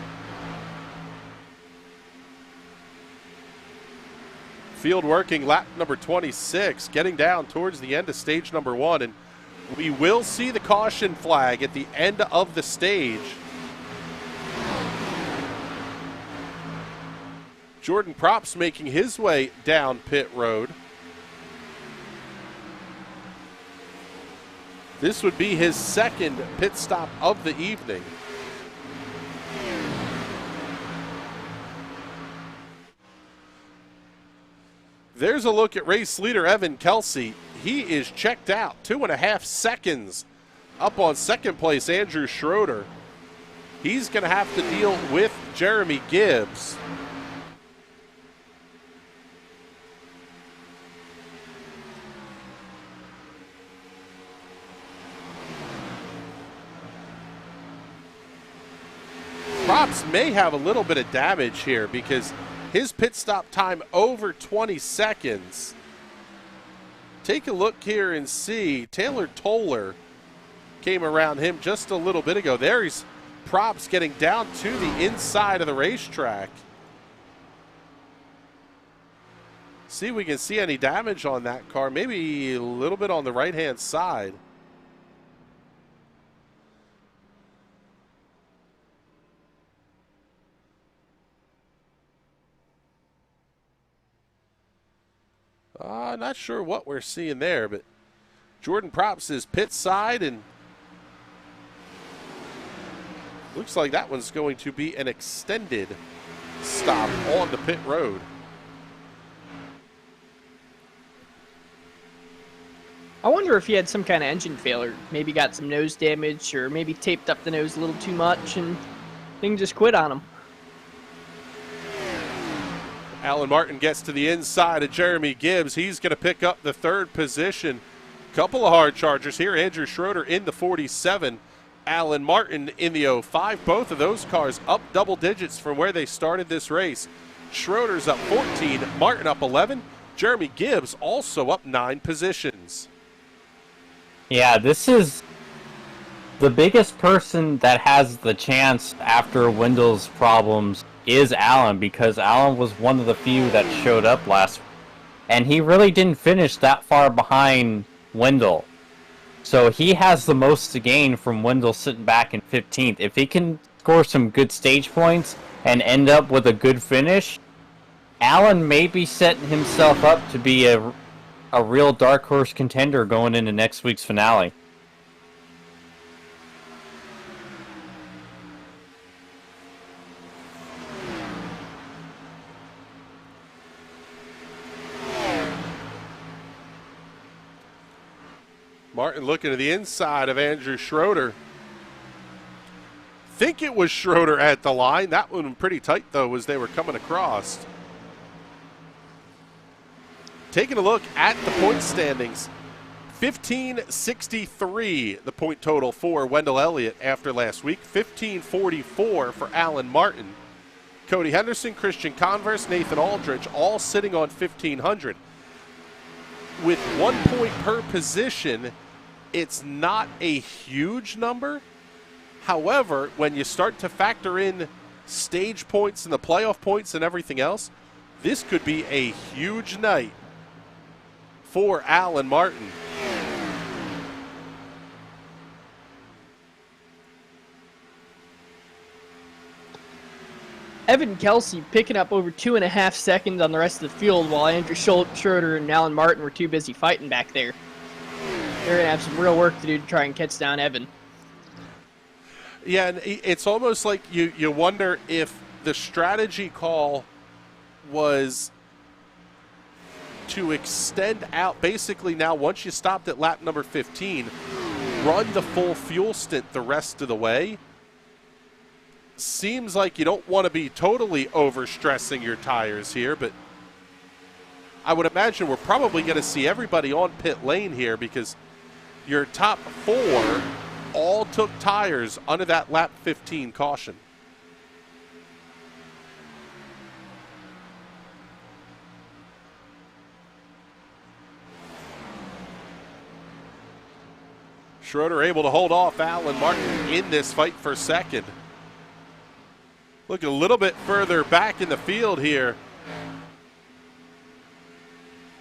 Field working lap number 26, getting down towards the end of stage number 1. And we will see the caution flag at the end of the stage. Jordan Props making his way down pit road. This would be his 2nd pit stop of the evening. There's a look at race leader Evan Kelsey. He is checked out, 2.5 seconds up on 2nd place Andrew Schroeder. He's going to have to deal with Jeremy Gibbs. Props may have a little bit of damage here because his pit stop time over 20 seconds. Take a look here and see. Taylor Toller came around him just a little bit ago. There he's Props getting down to the inside of the racetrack. See if we can see any damage on that car. Maybe a little bit on the right-hand side. Not sure what we're seeing there, but Jordan Props is pit side, and looks like that one's going to be an extended stop on the pit road. I wonder if he had some kind of engine failure. Maybe got some nose damage, or maybe taped up the nose a little too much and things just quit on him. Alan Martin gets to the inside of Jeremy Gibbs. He's going to pick up the third position. Couple of hard chargers here. Andrew Schroeder in the 47. Alan Martin in the 05. Both of those cars up double digits from where they started this race. Schroeder's up 14. Martin up 11. Jeremy Gibbs also up 9 positions. Yeah, this is the biggest person that has the chance after Wendell's problems is Alan, because Alan was one of the few that showed up last week. And he really didn't finish that far behind Wendell. So he has the most to gain from Wendell sitting back in 15th. If he can score some good stage points and end up with a good finish, Alan may be setting himself up to be a real dark horse contender going into next week's finale. Martin looking to the inside of Andrew Schroeder. Think it was Schroeder at the line. That one pretty tight, though, as they were coming across. Taking a look at the point standings. 1563, the point total for Wendell Elliott after last week. 1544 for Alan Martin. Cody Henderson, Christian Converse, Nathan Aldrich, all sitting on 1,500. With 1 point per position, it's not a huge number. However, when you start to factor in stage points and the playoff points and everything else, this could be a huge night for Alan Martin. Evan Kelsey picking up over 2.5 seconds on the rest of the field, while Andrew Schroeder and Alan Martin were too busy fighting back there. They're going to have some real work to do to try and catch down Evan. Yeah, and it's almost like you wonder if the strategy call was to extend out. Basically now, once you stopped at lap number 15, run the full fuel stint the rest of the way. Seems like you don't want to be totally overstressing your tires here, but I would imagine we're probably going to see everybody on pit lane here, because your top 4 all took tires under that lap 15 caution. Schroeder able to hold off Alan Martin in this fight for second. Look a little bit further back in the field here.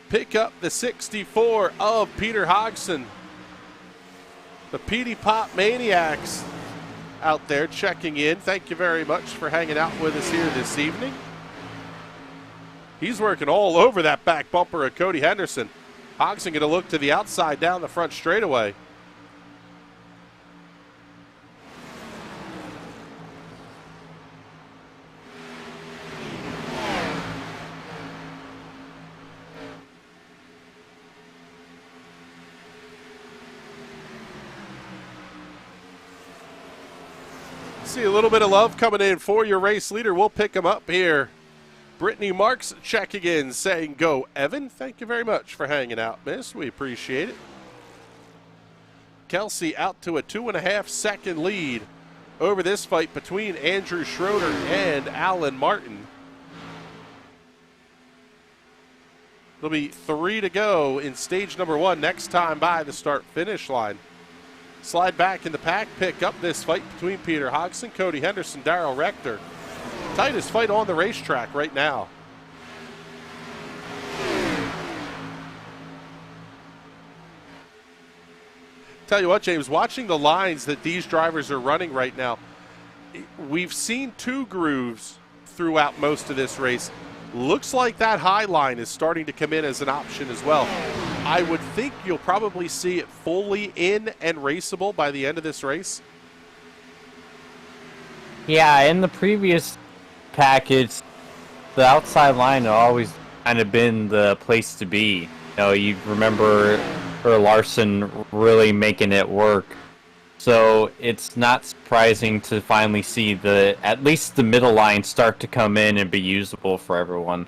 Pick up the 64 of Peter Hodgson. The PD Pop Maniacs out there checking in. Thank you very much for hanging out with us here this evening. He's working all over that back bumper of Cody Henderson. Hodgson going to look to the outside down the front straightaway. See a little bit of love coming in for your race leader. We'll pick him up here. Brittany Marks checking in, saying, "Go, Evan." Thank you very much for hanging out, miss. We appreciate it. Kelsey out to a 2.5 second lead over this fight between Andrew Schroeder and Alan Martin. There'll be 3 to go in stage number 1 next time by the start-finish line. Slide back in the pack, pick up this fight between Peter Hodgson, Cody Henderson, Darrell Rector. Tightest fight on the racetrack right now. Tell you what, James, watching the lines that these drivers are running right now, we've seen 2 grooves throughout most of this race. Looks like that high line is starting to come in as an option as well. I would think you'll probably see it fully in and raceable by the end of this race. Yeah, in the previous package, the outside line had always kind of been the place to be. You know, you remember Larson really making it work. So it's not surprising to finally see at least the middle line start to come in and be usable for everyone.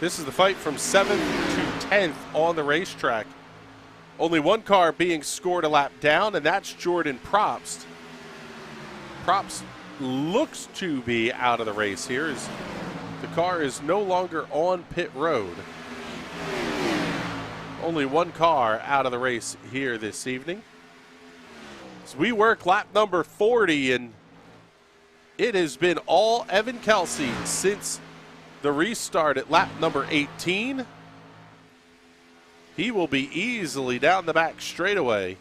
This is the fight from 7th to 10th on the racetrack. Only one car being scored a lap down, and that's Jordan Probst. Probst looks to be out of the race here as the car is no longer on pit road. Only one car out of the race here this evening. As we work lap number 40, and it has been all Evan Kelsey since the restart at lap number 18. He will be easily down the back straightaway.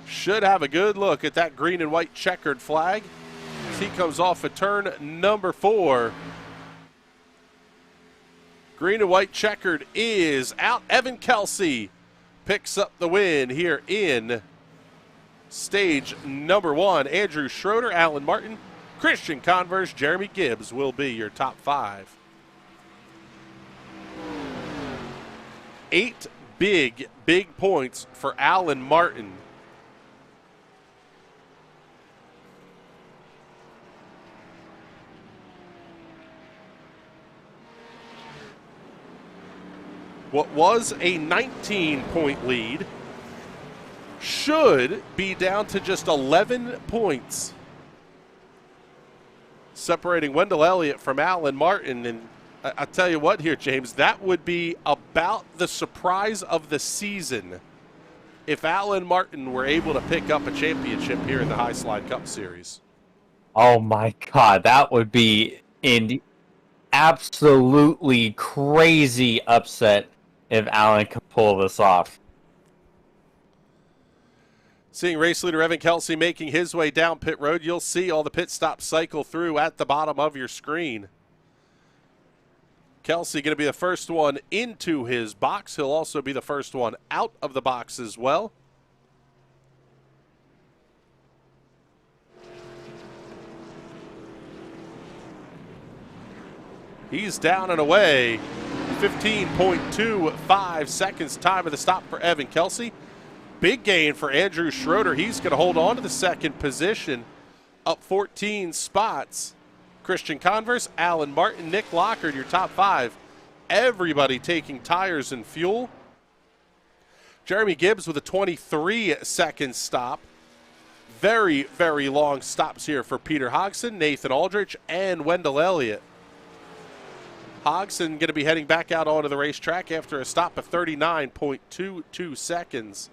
Should have a good look at that green and white checkered flag as he comes off of turn number 4. Green and white checkered is out. Evan Kelsey picks up the win here in stage number 1. Andrew Schroeder, Alan Martin, Christian Converse, Jeremy Gibbs will be your top 5. 8 big points for Alan Martin. What was a 19-point lead should be down to just 11 points, separating Wendell Elliott from Alan Martin. And I tell you what here, James, that would be about the surprise of the season if Alan Martin were able to pick up a championship here in the High Slide Cup Series. Oh my God, that would be an absolutely crazy upset if Alan could pull this off. Seeing race leader Evan Kelsey making his way down pit road, you'll see all the pit stops cycle through at the bottom of your screen. Kelsey going to be the first one into his box. He'll also be the first one out of the box as well. He's down and away. 15.25 seconds time of the stop for Evan Kelsey. Big gain for Andrew Schroeder. He's going to hold on to the second position, up 14 spots. Christian Converse, Alan Martin, Nick Lockard, your top 5. Everybody taking tires and fuel. Jeremy Gibbs with a 23-second stop. Very, very long stops here for Peter Hodgson, Nathan Aldrich, and Wendell Elliott. Hodgson going to be heading back out onto the racetrack after a stop of 39.22 seconds.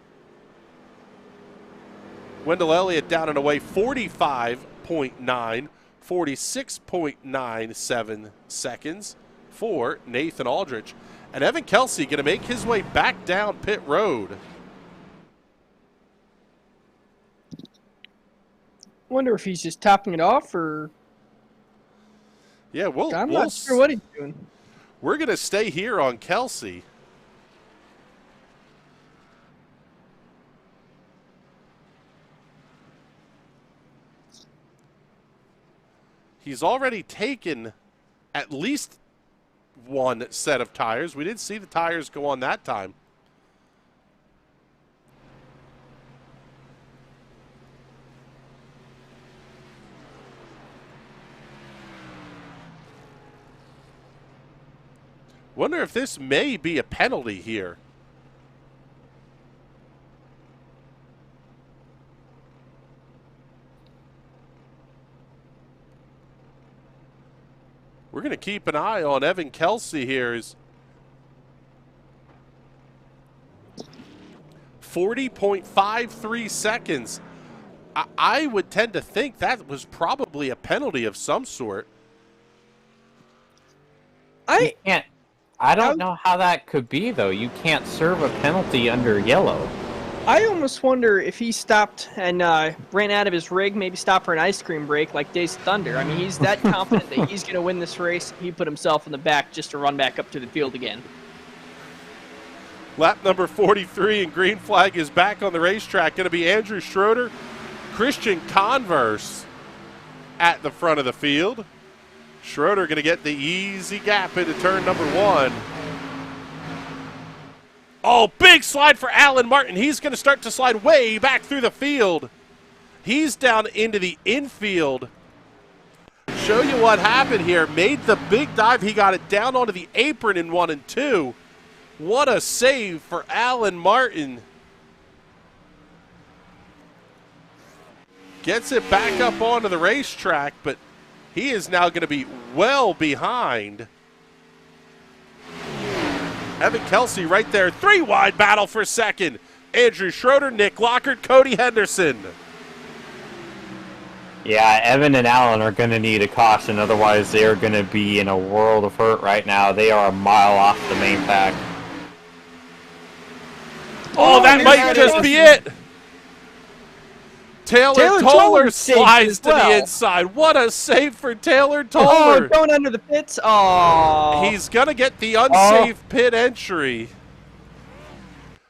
Wendell Elliott down and away 45.9, 46.97 seconds for Nathan Aldrich. And Evan Kelsey going to make his way back down pit road. Wonder if he's just topping it off, or Yeah, I'm not sure what he's doing. We're going to stay here on Kelsey. He's already taken at least one set of tires. We didn't see the tires go on that time. Wonder if this may be a penalty here. We're going to keep an eye on Evan Kelsey here. 40.53 seconds. I would tend to think that was probably a penalty of some sort. I don't know how that could be, though. You can't serve a penalty under yellow. I almost wonder if he stopped and ran out of his rig, maybe stopped for an ice cream break like Days of Thunder. I mean, he's that confident that he's going to win this race. He put himself in the back just to run back up to the field again. Lap number 43 and green flag is back on the racetrack. Going to be Andrew Schroeder, Christian Converse at the front of the field. Schroeder going to get the easy gap into turn number 1. Oh, big slide for Alan Martin. He's going to start to slide way back through the field. He's down into the infield. Show you what happened here. Made the big dive. He got it down onto the apron in 1 and 2. What a save for Alan Martin. Gets it back up onto the racetrack, but he is now going to be well behind. Evan Kelsey right there. 3-wide battle for second. Andrew Schroeder, Nick Lockhart, Cody Henderson. Yeah, Evan and Allen are going to need a caution. Otherwise, they are going to be in a world of hurt right now. They are a mile off the main pack. Oh, that might just be it. Taylor Toller slides to the inside. What a save for Taylor Toller. Oh, going under the pits. Oh. He's going to get the unsafe pit entry.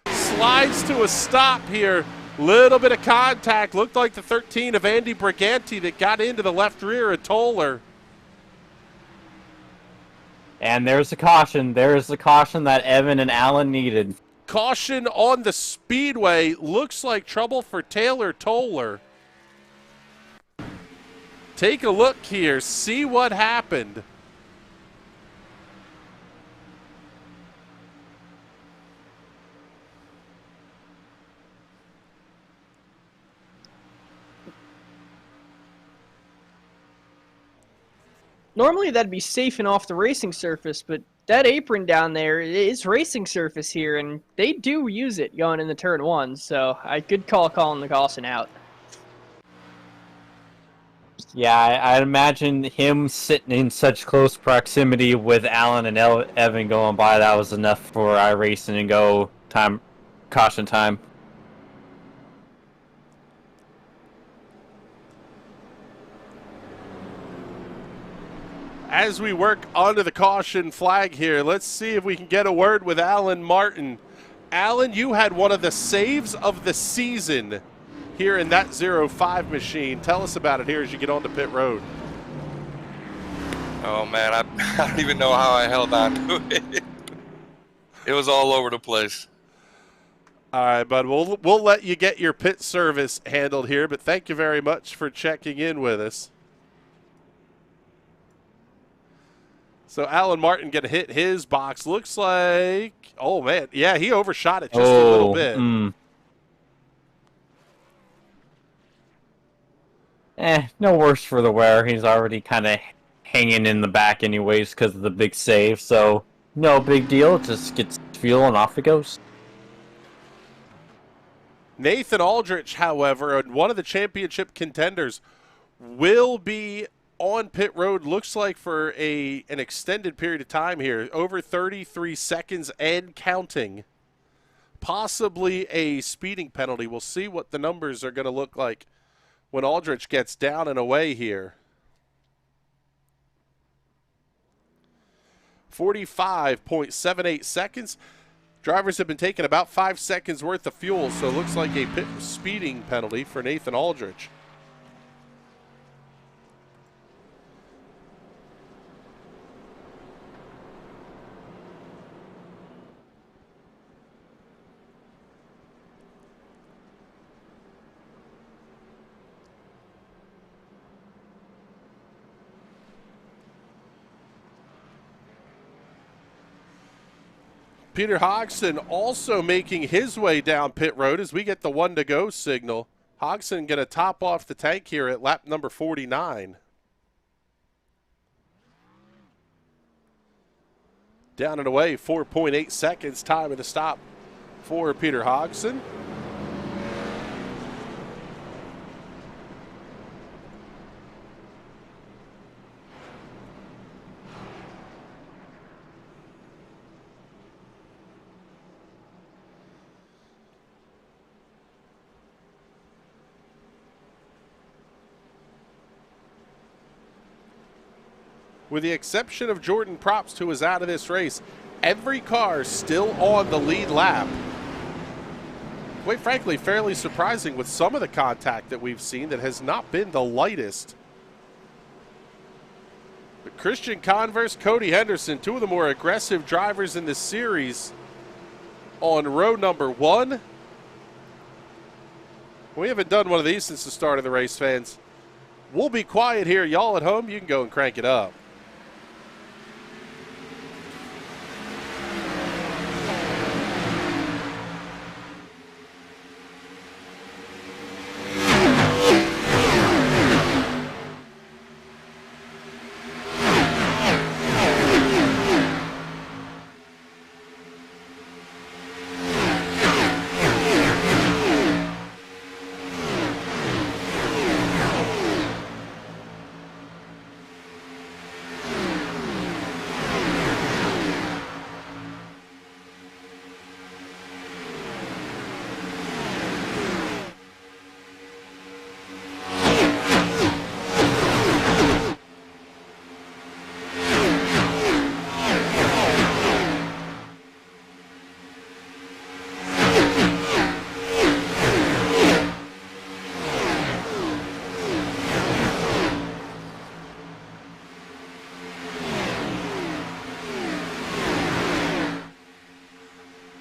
Slides to a stop here. Little bit of contact. Looked like the 13 of Andy Briganti that got into the left rear of Toller. And there's the caution. There's the caution that Evan and Allen needed. Caution on the speedway. Looks like trouble for Taylor Toller. Take a look here. See what happened. Normally that'd be safe and off the racing surface, but that apron down there is racing surface here, and they do use it going into turn 1, so I could call calling the caution out. Yeah, I'd imagine him sitting in such close proximity with Allen and Evan going by, that was enough for iRacing and go time, caution time. As we work onto the caution flag here, let's see if we can get a word with Alan Martin. Alan, you had one of the saves of the season here in that 05 machine. Tell us about it here as you get onto pit road. Oh, man, I don't even know how I held on to it. It was all over the place. All right, bud, we'll let you get your pit service handled here, but thank you very much for checking in with us. So Alan Martin going to hit his box. Looks like, oh, man. Yeah, he overshot it just a little bit. No worse for the wear. He's already kind of hanging in the back anyways because of the big save. So no big deal. Just gets fuel and off it goes. Nathan Aldrich, however, one of the championship contenders, will be on pit road, looks like for an extended period of time here, over 33 seconds and counting. Possibly a speeding penalty. We'll see what the numbers are going to look like when Aldrich gets down and away here. 45.78 seconds. Drivers have been taking about 5 seconds worth of fuel, so it looks like a pit speeding penalty for Nathan Aldrich. Peter Hodgson also making his way down pit road as we get the 1 to go signal. Hodgson going to top off the tank here at lap number 49. Down and away, 4.8 seconds, time of the stop for Peter Hodgson. With the exception of Jordan Probst, who was out of this race, every car still on the lead lap. Quite frankly, fairly surprising with some of the contact that we've seen that has not been the lightest. But Christian Converse, Cody Henderson, two of the more aggressive drivers in this series on row number 1. We haven't done one of these since the start of the race, fans. We'll be quiet here. Y'all at home, you can go and crank it up.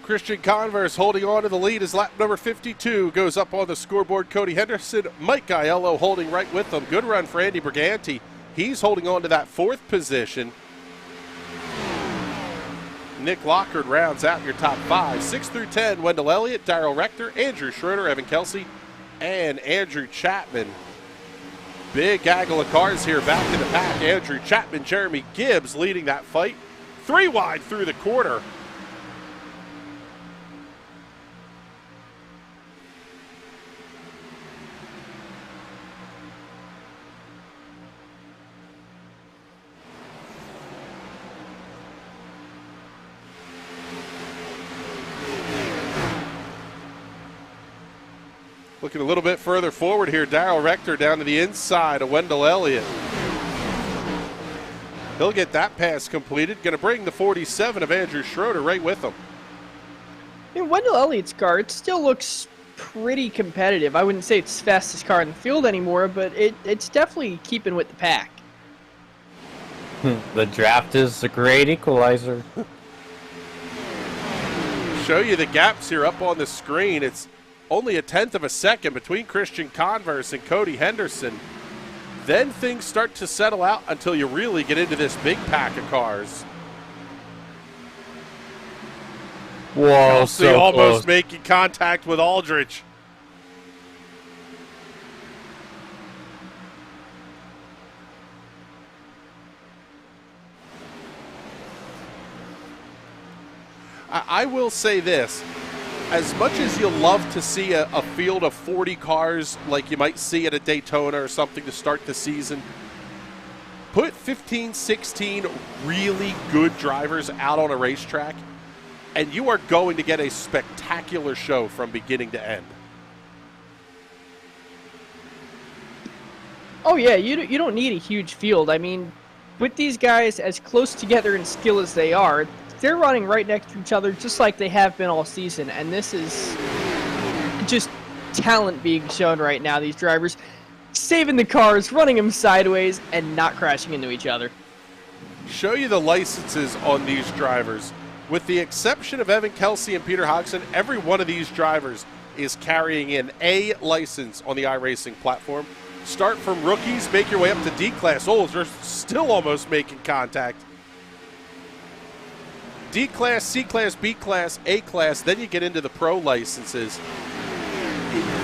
Christian Converse holding on to the lead as lap number 52 goes up on the scoreboard. Cody Henderson, Mike Aiello holding right with them. Good run for Andy Briganti. He's holding on to that 4th position. Nick Lockard rounds out your top 5. 6 through 10, Wendell Elliott, Darrell Rector, Andrew Schroeder, Evan Kelsey, and Andrew Chapman. Big gaggle of cars here back in the pack. Andrew Chapman, Jeremy Gibbs leading that fight. 3 wide through the quarter. Looking a little bit further forward here, Darrell Rector down to the inside of Wendell Elliott. He'll get that pass completed. Going to bring the 47 of Andrew Schroeder right with him. In Wendell Elliott's car, it still looks pretty competitive. I wouldn't say it's the fastest car in the field anymore, but it's definitely keeping with the pack. The draft is a great equalizer. Show you the gaps here up on the screen. It's only a 1/10 of a second between Christian Converse and Cody Henderson. Then things start to settle out until you really get into this big pack of cars. Whoa, Kelsey so almost close. making contact with Aldrich. I will say this. As much as you'll love to see a field of 40 cars like you might see at a Daytona or something to start the season, put 15, 16 really good drivers out on a racetrack, and you are going to get a spectacular show from beginning to end. Oh yeah, you don't need a huge field. I mean, with these guys as close together in skill as they are, they're running right next to each other just like they have been all season, and this is just talent being shown right now. These drivers saving the cars, running them sideways, and not crashing into each other. Show you the licenses on these drivers. With the exception of Evan Kelsey and Peter Hodgson, every one of these drivers is carrying an A license on the iRacing platform. Start from rookies, make your way up to D-Class. Oh, they're still almost making contact. D-Class, C-Class, B-Class, A-Class, then you get into the pro licenses.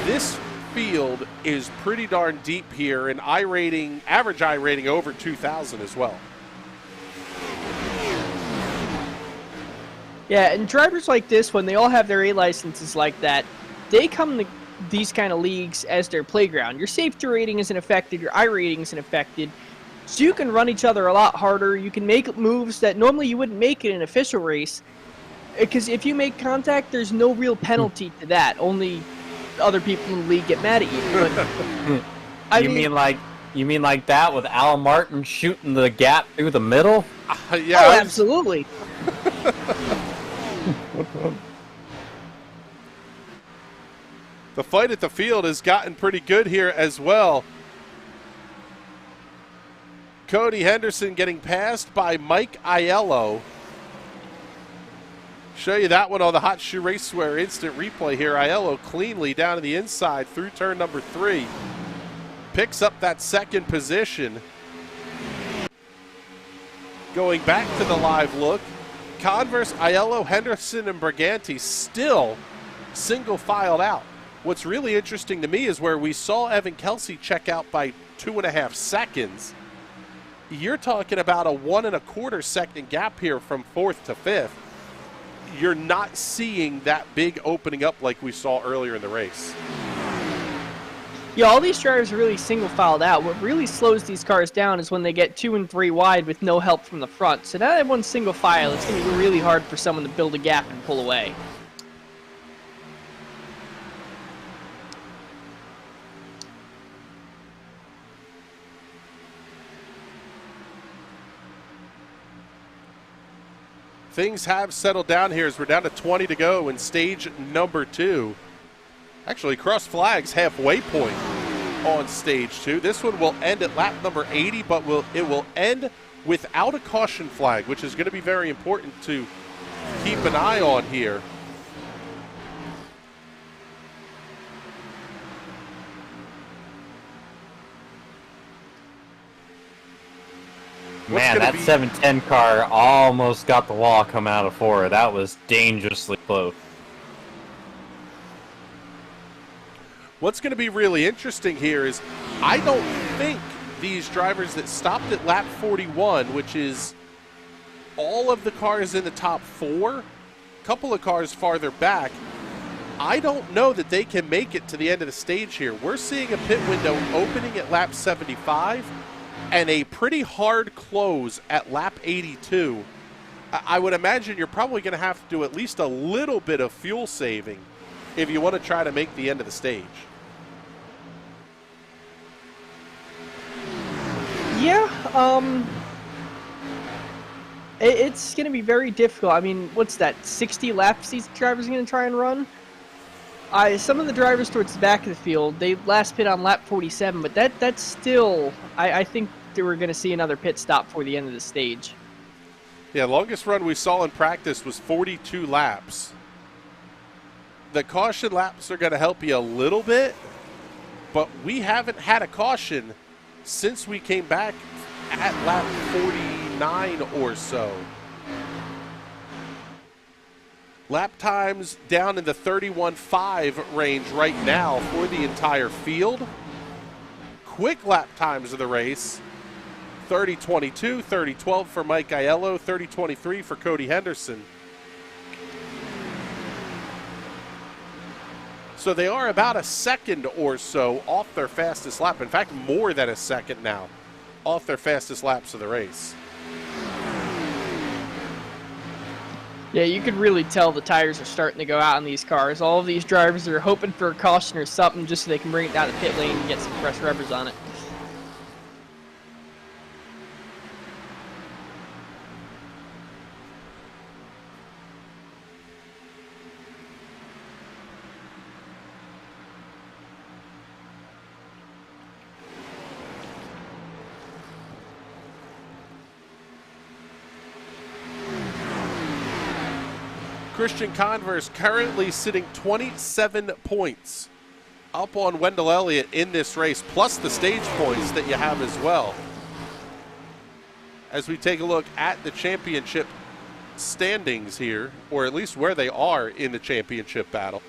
This field is pretty darn deep here, and average I rating over 2,000 as well. Yeah, and drivers like this, when they all have their A licenses like that, they come to these kind of leagues as their playground. Your safety rating isn't affected, your I rating isn't affected, so you can run each other a lot harder. You can make moves that normally you wouldn't make in an official race, because if you make contact, there's no real penalty to that. Only other people in the league get mad at you. But You mean like that with Al Martin shooting the gap through the middle? Yeah, oh, absolutely. the fight at the field has gotten pretty good here as well. Cody Henderson getting passed by Mike Aiello. Show you that one on the Hot Shoe Racewear instant replay here. Aiello cleanly down to the inside through turn number 3. Picks up that second position. Going back to the live look, Converse, Aiello, Henderson, and Briganti still single filed out. What's really interesting to me is where we saw Evan Kelsey check out by 2.5 seconds. You're talking about a 1 1/4 second gap here from 4th to 5th. You're not seeing that big opening up like we saw earlier in the race. Yeah, all these drivers are really single filed out. What really slows these cars down is when they get 2 and 3 wide with no help from the front. So now that everyone's single file, it's going to be really hard for someone to build a gap and pull away. Things have settled down here as we're down to 20 to go in stage number 2. Actually, cross flags halfway point on stage 2. This one will end at lap number 80, but it will end without a caution flag, which is going to be very important to keep an eye on here. Man, that 710 car almost got the wall come out of 4. That was dangerously close. What's going to be really interesting here is I don't think these drivers that stopped at lap 41, which is all of the cars in the top 4, a couple of cars farther back, I don't know that they can make it to the end of the stage here. We're seeing a pit window opening at lap 75 and a pretty hard close at lap 82. I would imagine you're probably going to have to do at least a little bit of fuel saving if you want to try to make the end of the stage. Yeah, it's going to be very difficult. I mean, what's that, 60 laps these drivers are going to try and run? Some of the drivers towards the back of the field, they last pit on lap 47, but that's still, I think that we're going to see another pit stop for the end of the stage. Yeah, longest run we saw in practice was 42 laps. The caution laps are going to help you a little bit, but we haven't had a caution since we came back at lap 49 or so. Lap times down in the 31.5 range right now for the entire field. Quick lap times of the race, 30.22, 30.12 for Mike Aiello, 30.23 for Cody Henderson. So they are about a second or so off their fastest lap. In fact, more than a second now off their fastest laps of the race. Yeah, you could really tell the tires are starting to go out on these cars. All of these drivers are hoping for a caution or something just so they can bring it down the pit lane and get some fresh rubbers on it. Christian Converse currently sitting 27 points up on Wendell Elliott in this race, plus the stage points that you have as well. As we take a look at the championship standings here, or at least where they are in the championship battle.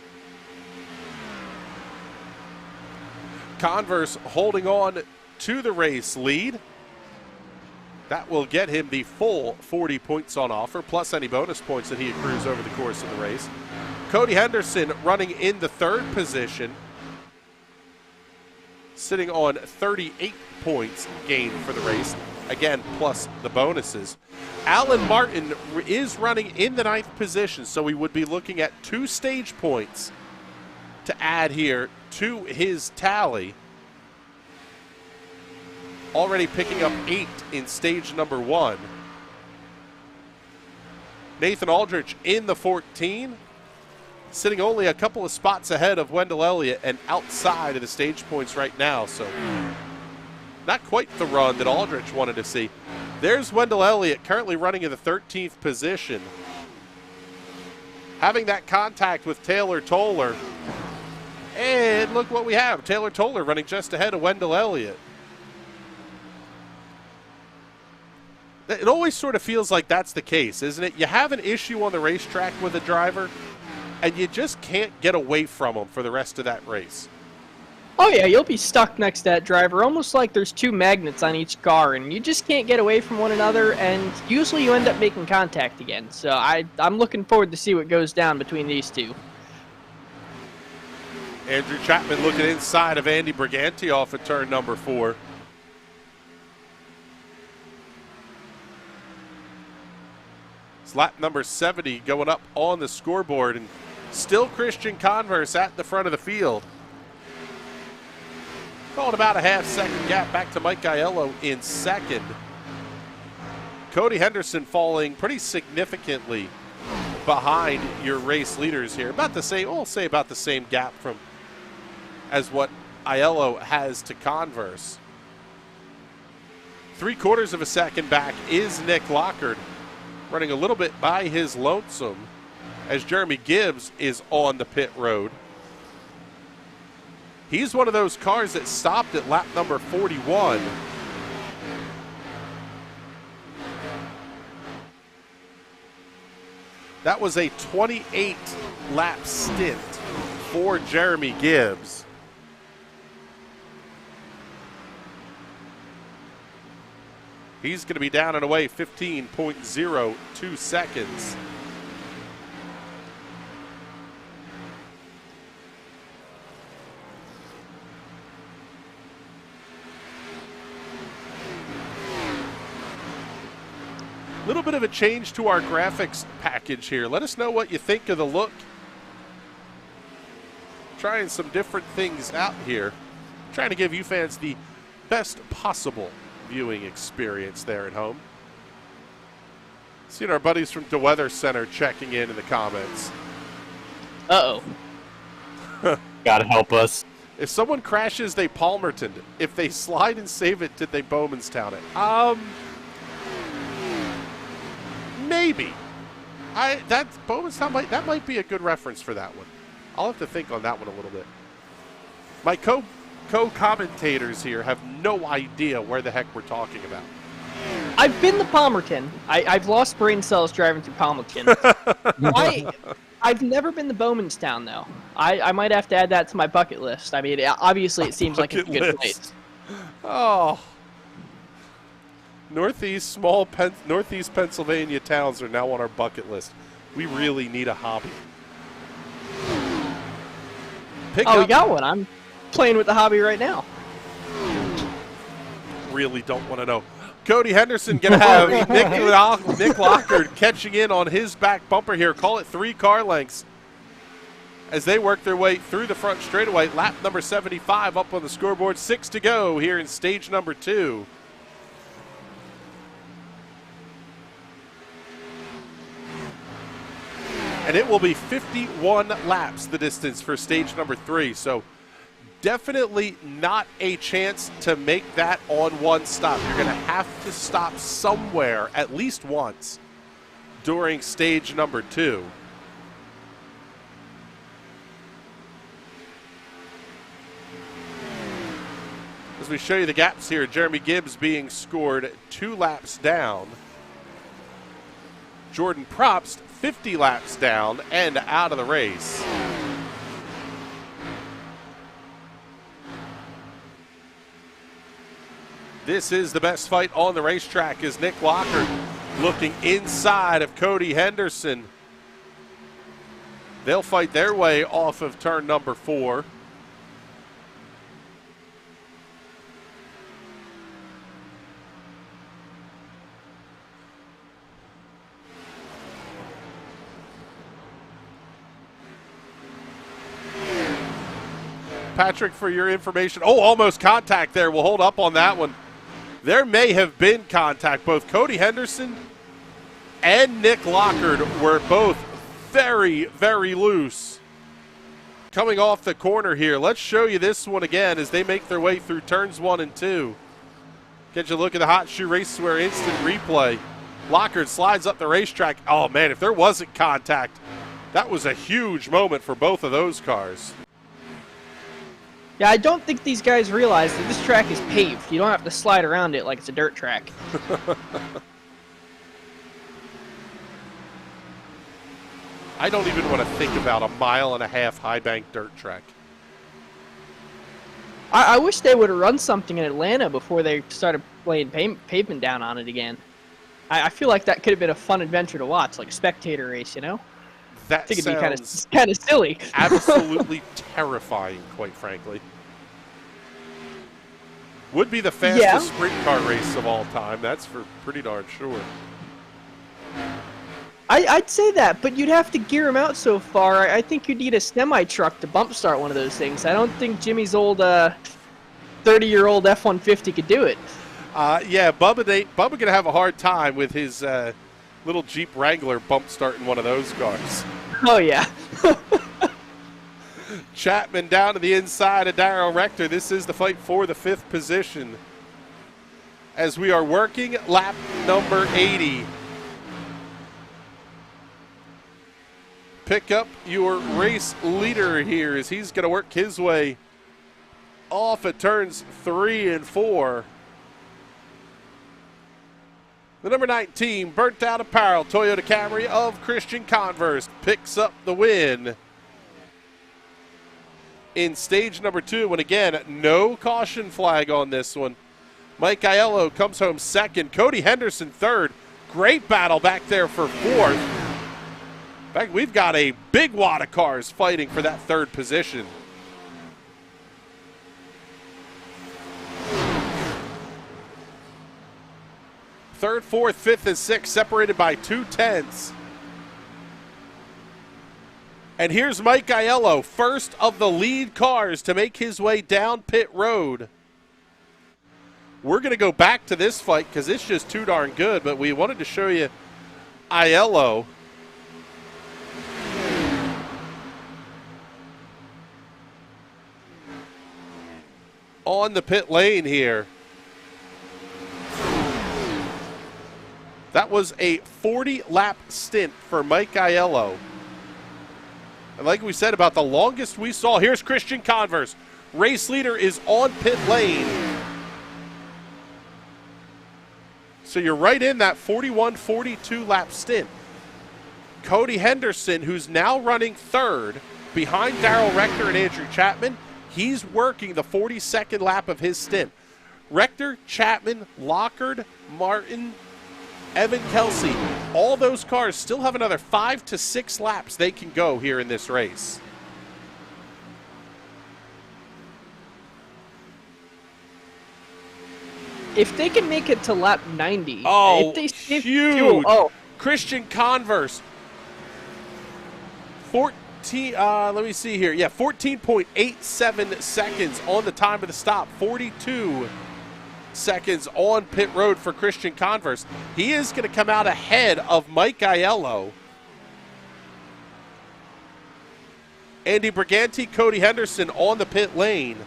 Converse holding on to the race lead. That will get him the full 40 points on offer, plus any bonus points that he accrues over the course of the race. Cody Henderson running in the third position, sitting on 38 points gained for the race, again, plus the bonuses. Alan Martin is running in the ninth position, so we would be looking at 2 stage points to add here to his tally. Already picking up 8 in stage number 1. Nathan Aldrich in the 14, sitting only a couple of spots ahead of Wendell Elliott and outside of the stage points right now. So not quite the run that Aldrich wanted to see. There's Wendell Elliott currently running in the 13th position. Having that contact with Taylor Toller. And look what we have. Taylor Toller running just ahead of Wendell Elliott. It always sort of feels like that's the case, isn't it? You have an issue on the racetrack with a driver, and you just can't get away from them for the rest of that race. Oh yeah, you'll be stuck next to that driver, almost like there's 2 magnets on each car, and you just can't get away from one another, and usually you end up making contact again. So I'm looking forward to see what goes down between these two. Andrew Chapman looking inside of Andy Briganti off of turn number 4. It's lap number 70 going up on the scoreboard, and still Christian Converse at the front of the field. Falling about a half-second gap back to Mike Aiello in second. Cody Henderson falling pretty significantly behind your race leaders here. About the same, we'll say about the same gap from as what Aiello has to Converse. 3/4 of a second back is Nick Lockard, running a little bit by his lonesome as Jeremy Gibbs is on the pit road. He's one of those cars that stopped at lap number 41. That was a 28-lap stint for Jeremy Gibbs. He's going to be down and away 15.02 seconds. Little bit of a change to our graphics package here. Let us know what you think of the look. Trying some different things out here. Trying to give you fans the best possible viewing experience there at home. Seeing our buddies from the Weather Center checking in the comments. Uh-oh. Gotta help us. If someone crashes, they Palmerton. If they slide and save it, did they Bowmanstown it? Maybe. Bowmanstown that might be a good reference for that one. I'll have to think on that one a little bit. My co-commentators here have no idea where the heck we're talking about. I've been to Palmerton. I've lost brain cells driving through Palmerton. I've never been to Bowmanstown, though. I might have to add that to my bucket list. I mean, obviously it seems like it's a good place. Oh. Northeast Pennsylvania towns are now on our bucket list. We really need a hobby. We got one. I'm playing with the hobby right now. Really don't want to know. Cody Henderson going to have Nick Lockard catching in on his back bumper here. Call it 3 car lengths as they work their way through the front straightaway. Lap number 75 up on the scoreboard. 6 to go here in stage number 2. And it will be 51 laps, the distance for stage number 3. So definitely not a chance to make that on one stop. You're going to have to stop somewhere at least once during stage number 2. As we show you the gaps here, Jeremy Gibbs being scored 2 laps down. Jordan Probst 50 laps down and out of the race. This is the best fight on the racetrack as Nick Lockard looking inside of Cody Henderson. They'll fight their way off of turn number 4. Patrick, for your information. Oh, almost contact there. We'll hold up on that one. There may have been contact. Both Cody Henderson and Nick Lockard were both very, very loose. Coming off the corner here. Let's show you this one again as they make their way through turns 1 and 2. Get you a look at the Hot Shoe Racewear instant replay. Lockard slides up the racetrack. Oh, man, if there wasn't contact, that was a huge moment for both of those cars. Yeah, I don't think these guys realize that this track is paved. You don't have to slide around it like it's a dirt track. I don't even want to think about a 1.5 mile high bank dirt track. I wish they would have run something in Atlanta before they started laying pavement down on it again. I feel like that could have been a fun adventure to watch, like a spectator race, you know? That I think it'd be sounds kind of silly. absolutely terrifying, quite frankly. Would be the fastest sprint car race of all time. That's for pretty darn sure. I'd say that, but you'd have to gear them out so far. I think you'd need a semi-truck to bump start one of those things. I don't think Jimmy's old 30-year-old F-150 could do it. Yeah, Bubba going to have a hard time with his little Jeep Wrangler bump starting one of those cars. Oh, yeah. Chapman down to the inside of Darrell Rector. This is the fight for the 5th position as we are working lap number 80. Pick up your race leader here as he's going to work his way off at turns 3 and 4. The number 19, Burnt Out Apparel Toyota Camry of Christian Converse picks up the win in stage number 2. And again, no caution flag on this one. Mike Aiello comes home 2nd. Cody Henderson 3rd. Great battle back there for 4th. In fact, we've got a big wad of cars fighting for that 3rd position. Third, 4th, 5th, and 6th separated by 2/10. And here's Mike Aiello, first of the lead cars to make his way down pit road. We're going to go back to this fight because it's just too darn good, but we wanted to show you Aiello. On the pit lane here. That was a 40-lap stint for Mike Aiello. And like we said, about the longest we saw. Here's Christian Converse. Race leader is on pit lane. So you're right in that 41, 42-lap stint. Cody Henderson, who's now running 3rd behind Darrell Rector and Andrew Chapman, he's working the 42nd lap of his stint. Rector, Chapman, Lockard, Martin, Evan Kelsey, all those cars still have another 5 to 6 laps they can go here in this race. If they can make it to lap 90, oh, if they save huge! fuel, Christian Converse, 14. Let me see here. Yeah, 14.87 seconds on the time of the stop. 42 seconds on pit road for Christian Converse. He is going to come out ahead of Mike Aiello. Andy Briganti, Cody Henderson on the pit lane.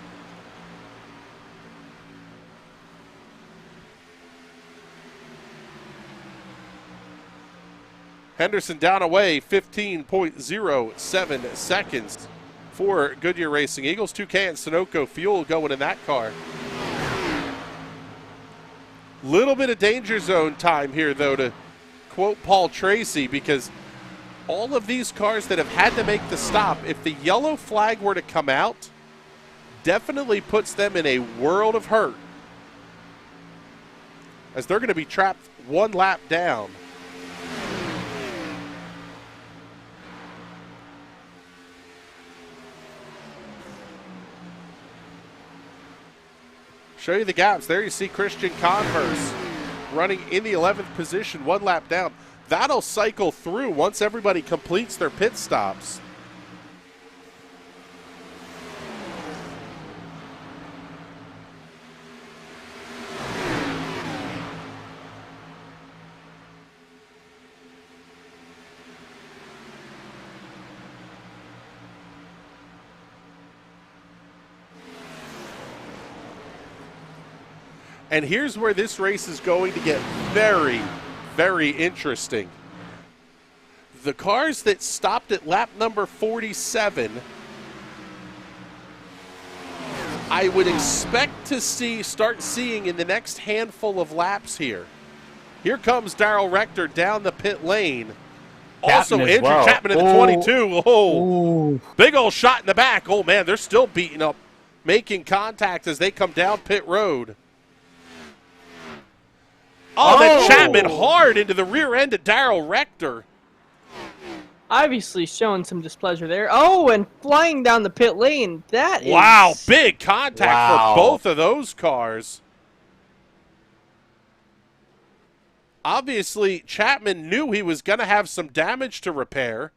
Henderson down away 15.07 seconds for Goodyear Racing Eagles. 2K and Sunoco fuel going in that car. Little bit of danger zone time here, though, to quote Paul Tracy, because all of these cars that have had to make the stop, if the yellow flag were to come out, definitely puts them in a world of hurt. as they're going to be trapped one lap down. Show you the gaps. There you see Christian Converse running in the 11th position, one lap down. That'll cycle through once everybody completes their pit stops. And here's where this race is going to get very, very interesting. The cars that stopped at lap number 47, I would expect to start seeing in the next handful of laps here. Here comes Darrell Rector down the pit lane. Also, Andrew Chapman in the 22. Oh, big old shot in the back. Oh, man, they're still beating up, making contact as they come down pit road. Oh, then Chapman hard into the rear end of Darrell Rector. Obviously showing some displeasure there. Oh, and flying down the pit lane. That is... Wow, big contact for both of those cars. Obviously, Chapman knew he was going to have some damage to repair.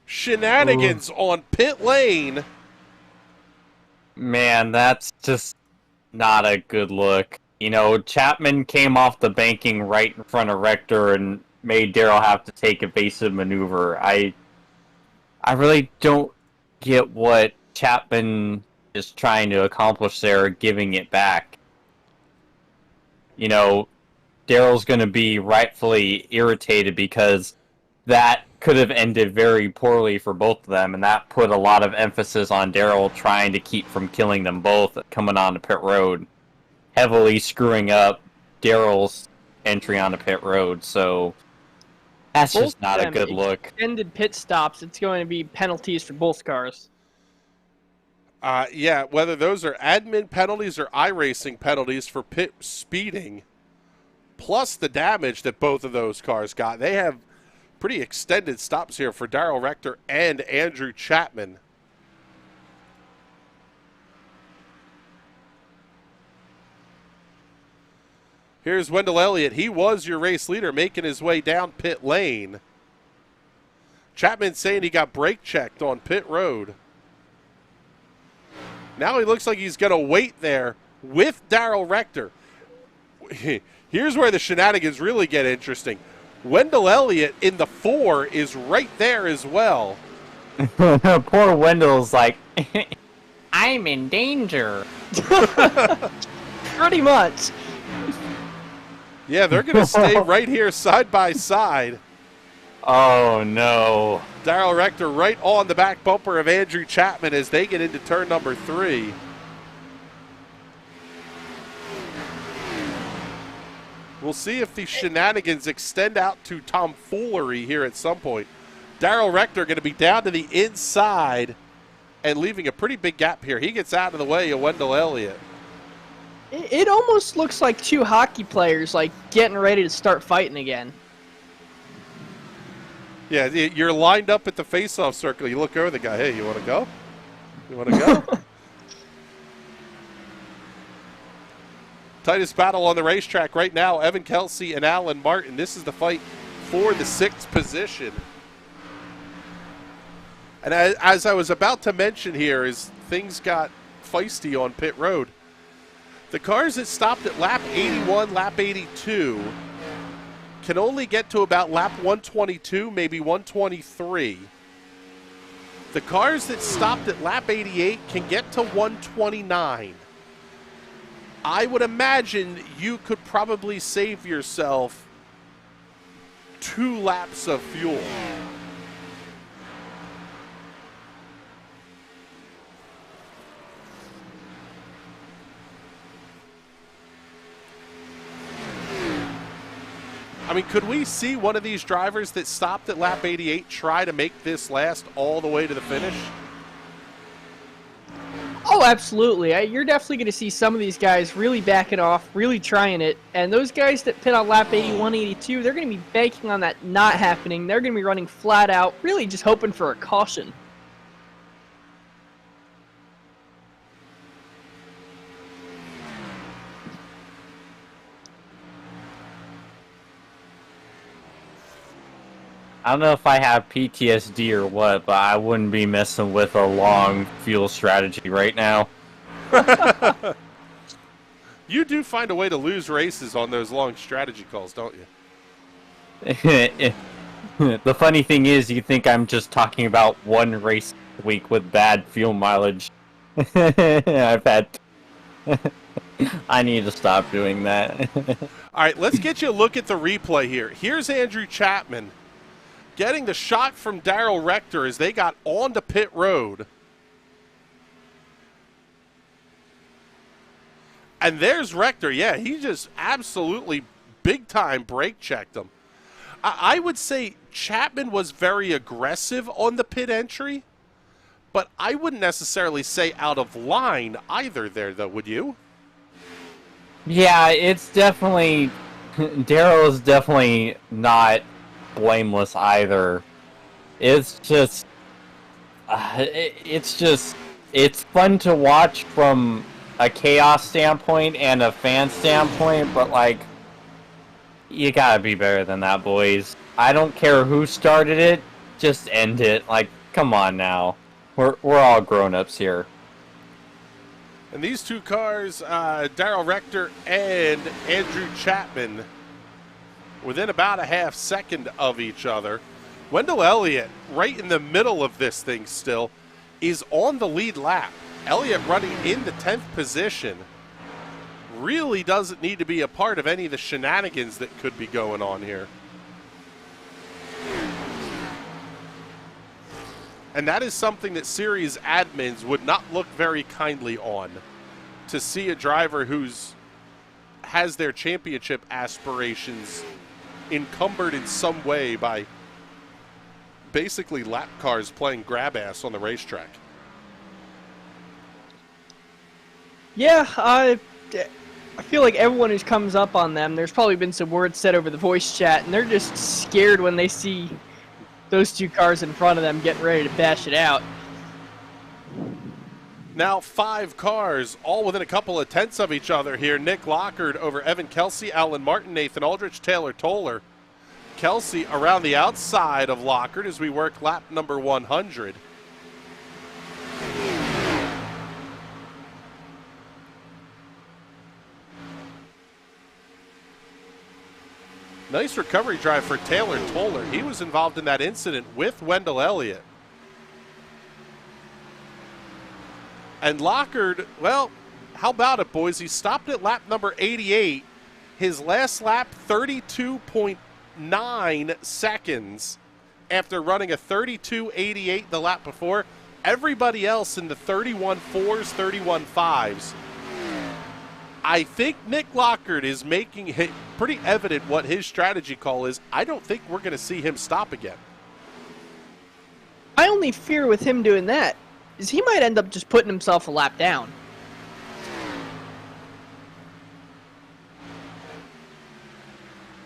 Shenanigans on pit lane. Man, that's just not a good look. You know, Chapman came off the banking right in front of Rector and made Darrell have to take evasive maneuver. I really don't get what Chapman is trying to accomplish there, giving it back. You know, Darrell's going to be rightfully irritated because that could have ended very poorly for both of them, and that put a lot of emphasis on Darrell trying to keep from killing them both coming onto pit road, heavily screwing up Darrell's entry onto pit road. So that's both just not a good look. Extended pit stops, it's going to be penalties for both cars. Yeah, whether those are admin penalties or iRacing penalties for pit speeding, plus the damage that both of those cars got. They have pretty extended stops here for Darrell Rector and Andrew Chapman. Here's Wendell Elliott. He was your race leader, making his way down pit lane. Chapman saying he got brake checked on pit road. Now he looks like he's going to wait there with Darrell Rector. Here's where the shenanigans really get interesting. Wendell Elliott in the 4 is right there as well. Poor Wendell's like, I'm in danger. Pretty much. Yeah, they're going to stay right here side by side. Oh, no. Darrell Rector right on the back bumper of Andrew Chapman as they get into turn number 3. We'll see if the shenanigans extend out to tomfoolery here at some point. Darrell Rector going to be down to the inside and leaving a pretty big gap here. He gets out of the way of Wendell Elliott. It almost looks like two hockey players like getting ready to start fighting again. Yeah, you're lined up at the face-off circle. You look over the guy. Hey, you want to go? You want to go? Tightest battle on the racetrack right now, Evan Kelsey and Alan Martin. This is the fight for the 6th position. And as I was about to mention here, as things got feisty on pit road, the cars that stopped at lap 81, lap 82, can only get to about lap 122, maybe 123. The cars that stopped at lap 88 can get to 129. I would imagine you could probably save yourself 2 laps of fuel. I mean, could we see one of these drivers that stopped at lap 88 try to make this last all the way to the finish? Oh, absolutely. You're definitely going to see some of these guys really backing off, really trying it. And those guys that pit on lap 81, 82, they're going to be banking on that not happening. They're going to be running flat out, really just hoping for a caution. I don't know if I have PTSD or what, but I wouldn't be messing with a long fuel strategy right now. You do find a way to lose races on those long strategy calls, don't you? The funny thing is, you think I'm just talking about one race a week with bad fuel mileage. I've had... I need to stop doing that. All right, let's get you a look at the replay here. Here's Andrew Chapman getting the shot from Darrell Rector as they got onto pit road. And there's Rector. Yeah, he just absolutely big-time brake checked him. I would say Chapman was very aggressive on the pit entry, but I wouldn't necessarily say out of line either there, though, would you? Yeah, it's definitely... Darrell is definitely not blameless either. It's just... It's fun to watch from a chaos standpoint and a fan standpoint, but, like, you gotta be better than that, boys. I don't care who started it, just end it. Like, come on now. We're all grown-ups here. And these two cars, Darrell Rector and Andrew Chapman, within about a half second of each other. Wendell Elliott, right in the middle of this thing still, is on the lead lap. Elliott running in the 10th position. Really doesn't need to be a part of any of the shenanigans that could be going on here. And that is something that series admins would not look very kindly on. To see a driver who's has their championship aspirations encumbered in some way by basically lap cars playing grab ass on the racetrack. Yeah, I feel like everyone who comes up on them, there's probably been some words said over the voice chat, and they're just scared when they see those two cars in front of them getting ready to bash it out. Now 5 cars, all within a couple of tenths of each other here. Nick Lockard over Evan Kelsey, Alan Martin, Nathan Aldrich, Taylor Toller. Kelsey around the outside of Lockard as we work lap number 100. Nice recovery drive for Taylor Toller. He was involved in that incident with Wendell Elliott. And Lockard, well, how about it, boys? He stopped at lap number 88. His last lap, 32.9 seconds after running a 32.88 the lap before. Everybody else in the 31.4s, 31.5s. I think Nick Lockard is making it pretty evident what his strategy call is. I don't think we're going to see him stop again. My only fear with him doing that is he might end up just putting himself a lap down.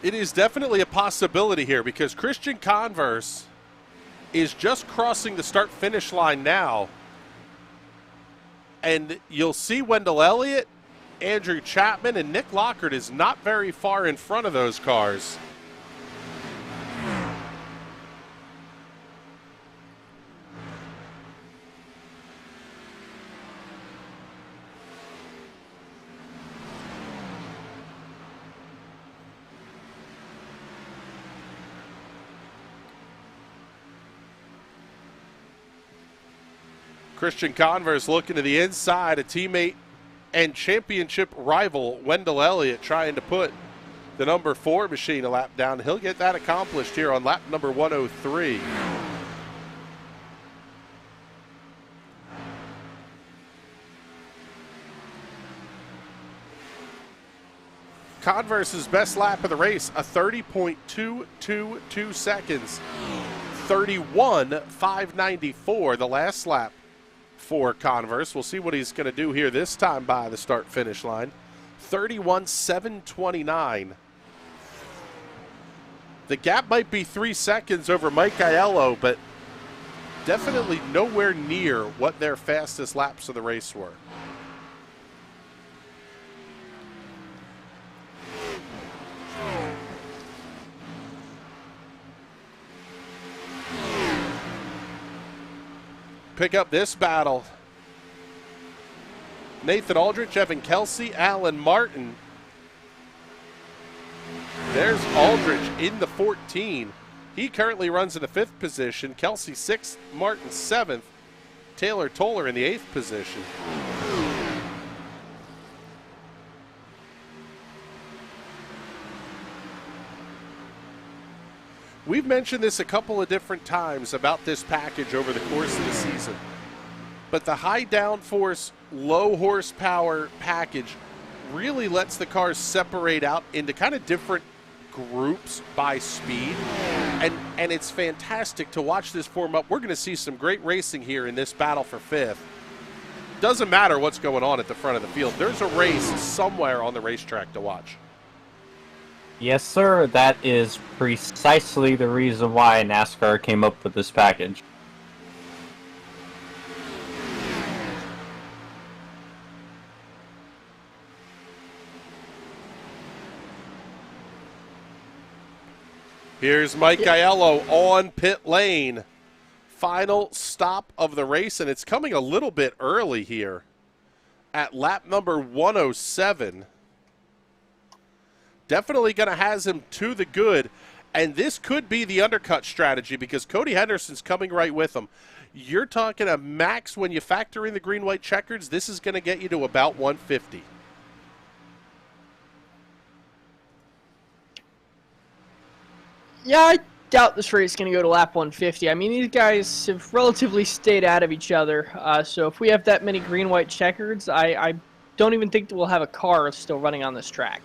It is definitely a possibility here because Christian Converse is just crossing the start-finish line now. And you'll see Wendell Elliott, Andrew Chapman, and Nick Lockard is not very far in front of those cars. Christian Converse looking to the inside, a teammate and championship rival Wendell Elliott trying to put the number 4 machine a lap down. He'll get that accomplished here on lap number 103. Converse's best lap of the race, a 30.222 seconds. 31.594 the last lap for Converse. We'll see what he's going to do here this time by the start-finish line. 31.729. The gap might be 3 seconds over Mike Aiello, but definitely nowhere near what their fastest laps of the race were. Pick up this battle. Nathan Aldrich, Evan Kelsey, Alan Martin. There's Aldrich in the 14. He currently runs in the 5th position. Kelsey 6th, Martin 7th. Taylor Toller in the 8th position. We've mentioned this a couple of different times about this package over the course of the season. But the high downforce, low horsepower package really lets the cars separate out into kind of different groups by speed. And it's fantastic to watch this form up. We're going to see some great racing here in this battle for 5th. Doesn't matter what's going on at the front of the field. There's a race somewhere on the racetrack to watch. Yes, sir. That is precisely the reason why NASCAR came up with this package. Here's Mike Aiello on pit lane. Final stop of the race, and it's coming a little bit early here at lap number 107. Definitely going to have him to the good, and this could be the undercut strategy because Cody Henderson's coming right with him. You're talking a max when you factor in the green-white checkers. This is going to get you to about 150. Yeah, I doubt this race is going to go to lap 150. I mean, these guys have relatively stayed out of each other. So if we have that many green-white checkers, I don't even think that we'll have a car still running on this track.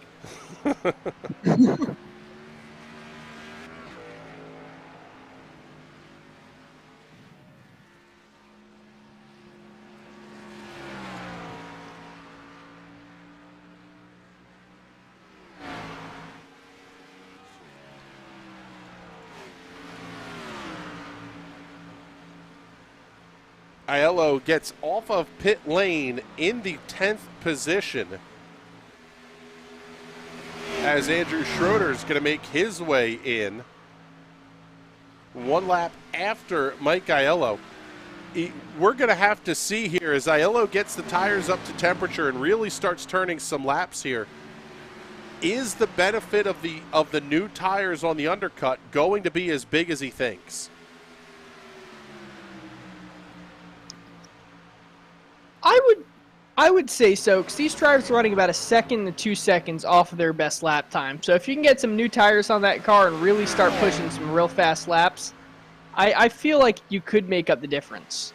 Aiello gets off of pit lane in the 10th position as Andrew Schroeder is going to make his way in 1 lap after Mike Aiello. We're going to have to see here as Aiello gets the tires up to temperature and really starts turning some laps here. Is the benefit of the new tires on the undercut going to be as big as he thinks? I would say so, because these drivers are running about 1 second to 2 seconds off of their best lap time. So if you can get some new tires on that car and really start pushing some real fast laps, I feel like you could make up the difference.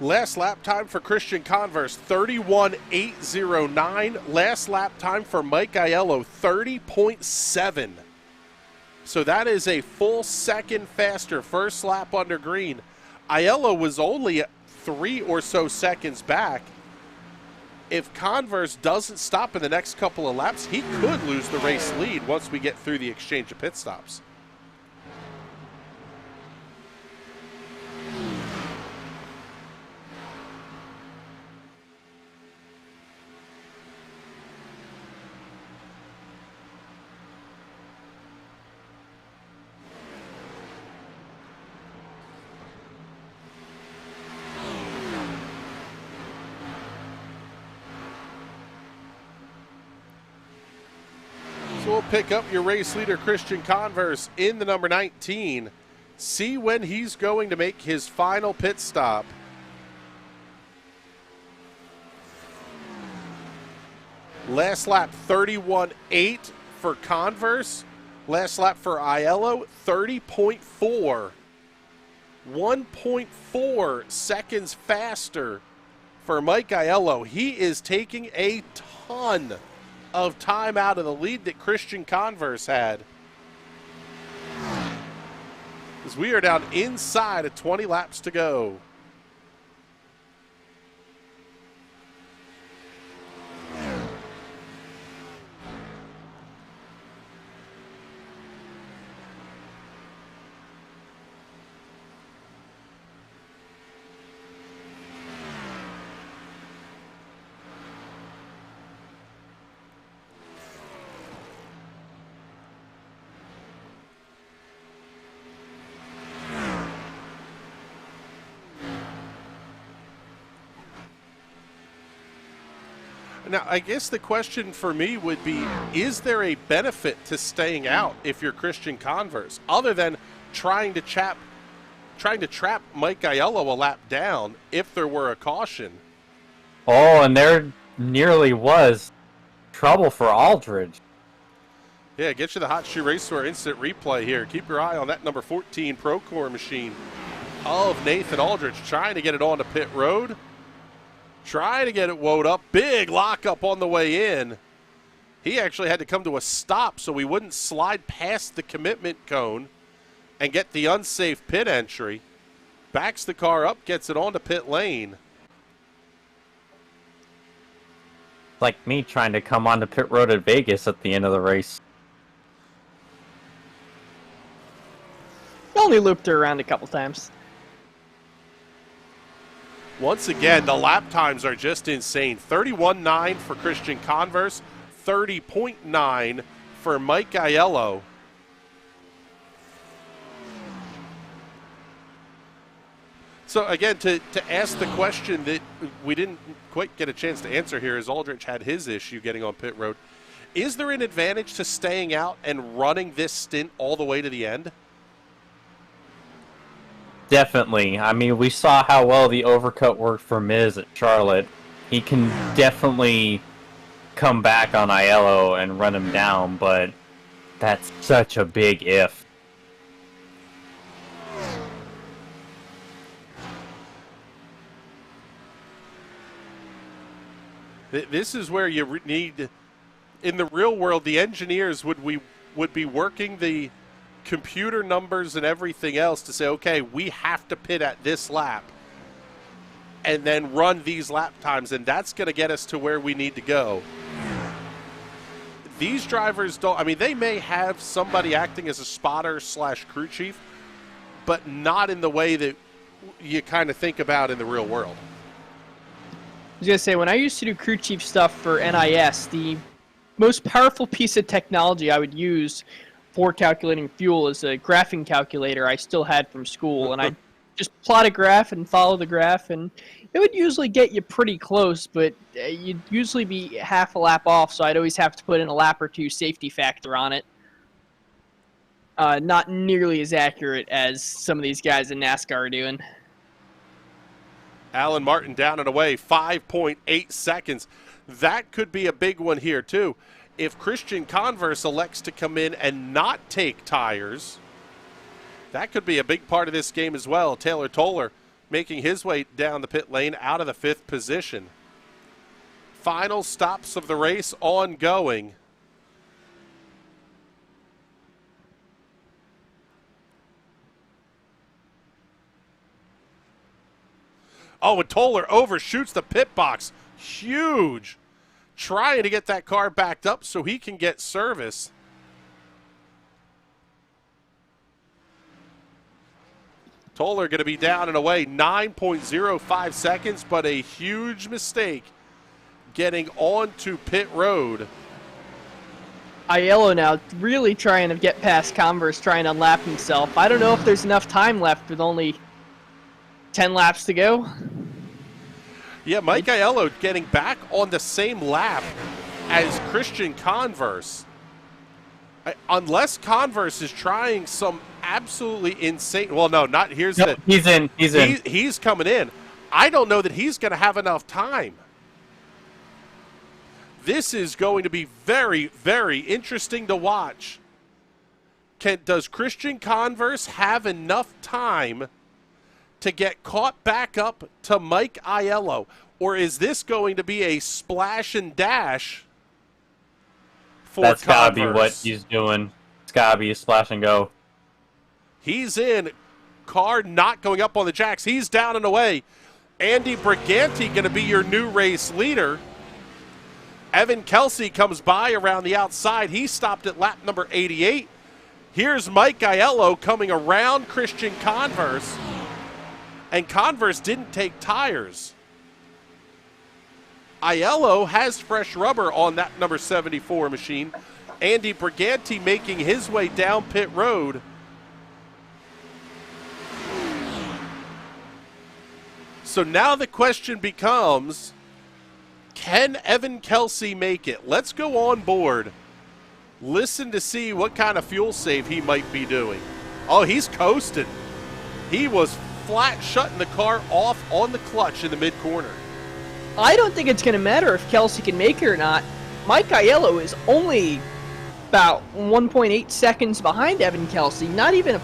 Last lap time for Christian Converse, 31.809. Last lap time for Mike Aiello, 30.7. So that is a full second faster first lap under green. Aiello was only 3 or so seconds back. If Converse doesn't stop in the next couple of laps, he could lose the race lead once we get through the exchange of pit stops. So we'll pick up your race leader, Christian Converse, in the number 19. See when he's going to make his final pit stop. Last lap, 31.8 for Converse. Last lap for Aiello, 30.4. 1.4 seconds faster for Mike Aiello. He is taking a ton of time out of the lead that Christian Converse had. as we are down inside of 20 laps to go. Now, I guess the question for me would be, is there a benefit to staying out if you're Christian Converse, other than trying to trap Mike Aiello a lap down if there were a caution? Oh, and there nearly was trouble for Aldridge. Yeah, get you the Hot Shoe Race Tour instant replay here. Keep your eye on that number 14 Procore machine of Nathan Aldridge, trying to get it onto pit road. Trying to get it woed up. Big lockup on the way in. He actually had to come to a stop so he wouldn't slide past the commitment cone and get the unsafe pit entry. Backs the car up, gets it onto pit lane. Like me trying to come onto pit road at Vegas at the end of the race. Only looped her around a couple times. Once again, the lap times are just insane. 31.9 for Christian Converse, 30.9 for Mike Aiello. So again, to ask the question that we didn't quite get a chance to answer here, as Aldrich had his issue getting on pit road, is there an advantage to staying out and running this stint all the way to the end? Definitely. I mean, we saw how well the overcut worked for Miz at Charlotte. He can definitely come back on Aiello and run him down, but that's such a big if. This is where you need, in the real world, the engineers would be working the computer numbers and everything else to say, okay, we have to pit at this lap and then run these lap times, and that's going to get us to where we need to go. These drivers don't, I mean, they may have somebody acting as a spotter / crew chief, but not in the way that you kind of think about in the real world. I was going to say, when I used to do crew chief stuff for NIS, the most powerful piece of technology I would use for calculating fuel is a graphing calculator I still had from school, and I just plot a graph and follow the graph, and it would usually get you pretty close, but you'd usually be half a lap off, so I'd always have to put in a lap or two safety factor on it. Not nearly as accurate as some of these guys in NASCAR are doing. Alan Martin down and away, 5.8 seconds. That could be a big one here, too. If Christian Converse elects to come in and not take tires, that could be a big part of this game as well. Taylor Toller making his way down the pit lane out of the 5th position. Final stops of the race ongoing. Oh, and Toller overshoots the pit box. Huge. Trying to get that car backed up so he can get service. Toller going to be down and away, 9.05 seconds, but a huge mistake getting onto pit road. Aiello now really trying to get past Converse, trying to unlap himself. I don't know if there's enough time left with only 10 laps to go. Yeah, Mike Aiello getting back on the same lap as Christian Converse. Unless Converse is trying some absolutely insane. Well, no, not here's Nope, the. he's in. He's coming in. I don't know that he's going to have enough time. This is going to be very, very interesting to watch. Does Christian Converse have enough time to get caught back up to Mike Aiello? Or is this going to be a splash and dash for That's Converse? gotta be what he's doing. It's gotta be a splash and go. He's in. Car not going up on the jacks. He's down and away. Andy Briganti going to be your new race leader. Evan Kelsey comes by around the outside. He stopped at lap number 88. Here's Mike Aiello coming around Christian Converse. And Converse didn't take tires. Aiello has fresh rubber on that number 74 machine. Andy Briganti making his way down pit road. So now the question becomes, can Evan Kelsey make it? Let's go on board. Listen to see what kind of fuel save he might be doing. Oh, he's coasting. He was flat shutting the car off on the clutch in the mid-corner. I don't think it's going to matter if Kelsey can make it or not. Mike Aiello is only about 1.8 seconds behind Evan Kelsey, not even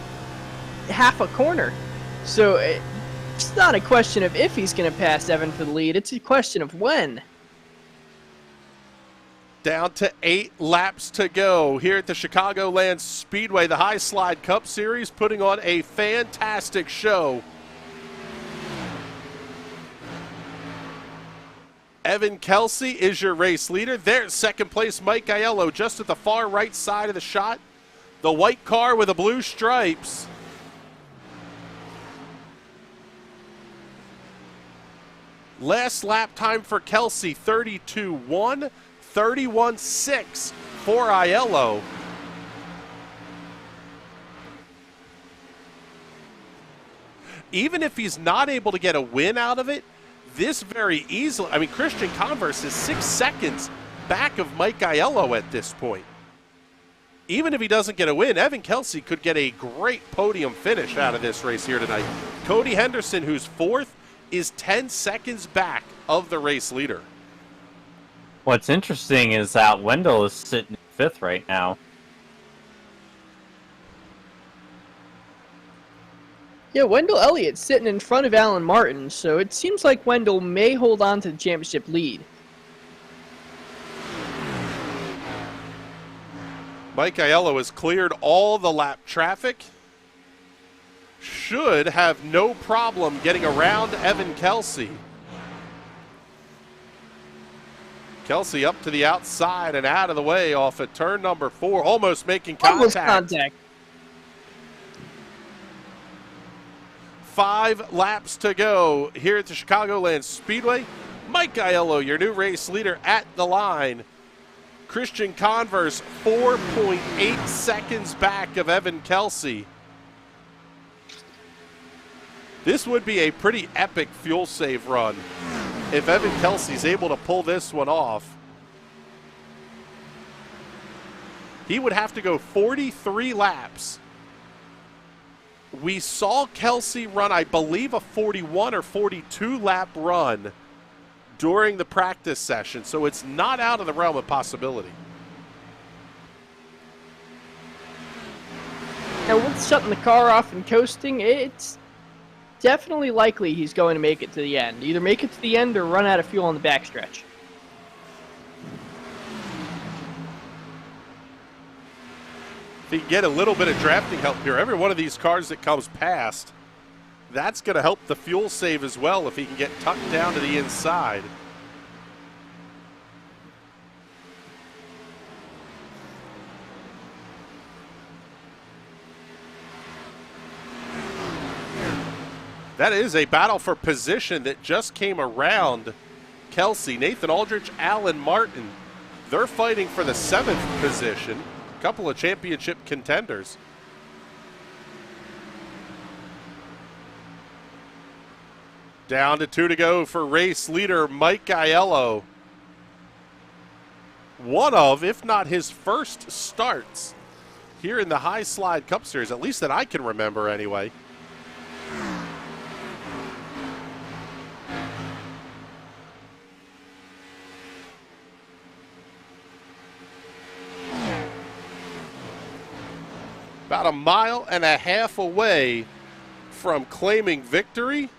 half a corner. So it's not a question of if he's going to pass Evan for the lead. It's a question of when. Down to 8 laps to go here at the Chicagoland Speedway, the High Slide Cup Series, putting on a fantastic show. Evan Kelsey is your race leader. There's second place Mike Aiello just at the far right side of the shot. The white car with the blue stripes. Last lap time for Kelsey, 32.1, 31.6 for Aiello. Even if he's not able to get a win out of it, this very easily, I mean, Christian Converse is 6 seconds back of Mike Aiello at this point. Even if he doesn't get a win, Evan Kelsey could get a great podium finish out of this race here tonight. Cody Henderson, who's 4th, is 10 seconds back of the race leader. What's interesting is that Wendell is sitting 5th right now. Yeah, Wendell Elliott's sitting in front of Alan Martin, so it seems like Wendell may hold on to the championship lead. Mike Aiello has cleared all the lap traffic. Should have no problem getting around Evan Kelsey. Kelsey up to the outside and out of the way off at turn number 4, almost making contact. Almost contact. 5 laps to go here at the Chicagoland Speedway. Mike Aiello, your new race leader, at the line. Christian Converse, 4.8 seconds back of Evan Kelsey. This would be a pretty epic fuel save run if Evan Kelsey's able to pull this one off. He would have to go 43 laps. We saw Kelsey run, I believe, a 41 or 42 lap run during the practice session, so it's not out of the realm of possibility. Now, with shutting the car off and coasting, it's definitely likely he's going to make it to the end. Either make it to the end or run out of fuel on the backstretch. If he can get a little bit of drafting help here, every one of these cars that comes past, that's going to help the fuel save as well if he can get tucked down to the inside. That is a battle for position that just came around Kelsey. Nathan Aldrich, Alan Martin, they're fighting for the 7th position. A couple of championship contenders. Down to 2 to go for race leader Mike Aiello. One of, if not his first starts here in the High Slide Cup Series, at least that I can remember anyway. About a mile and a half away from claiming victory.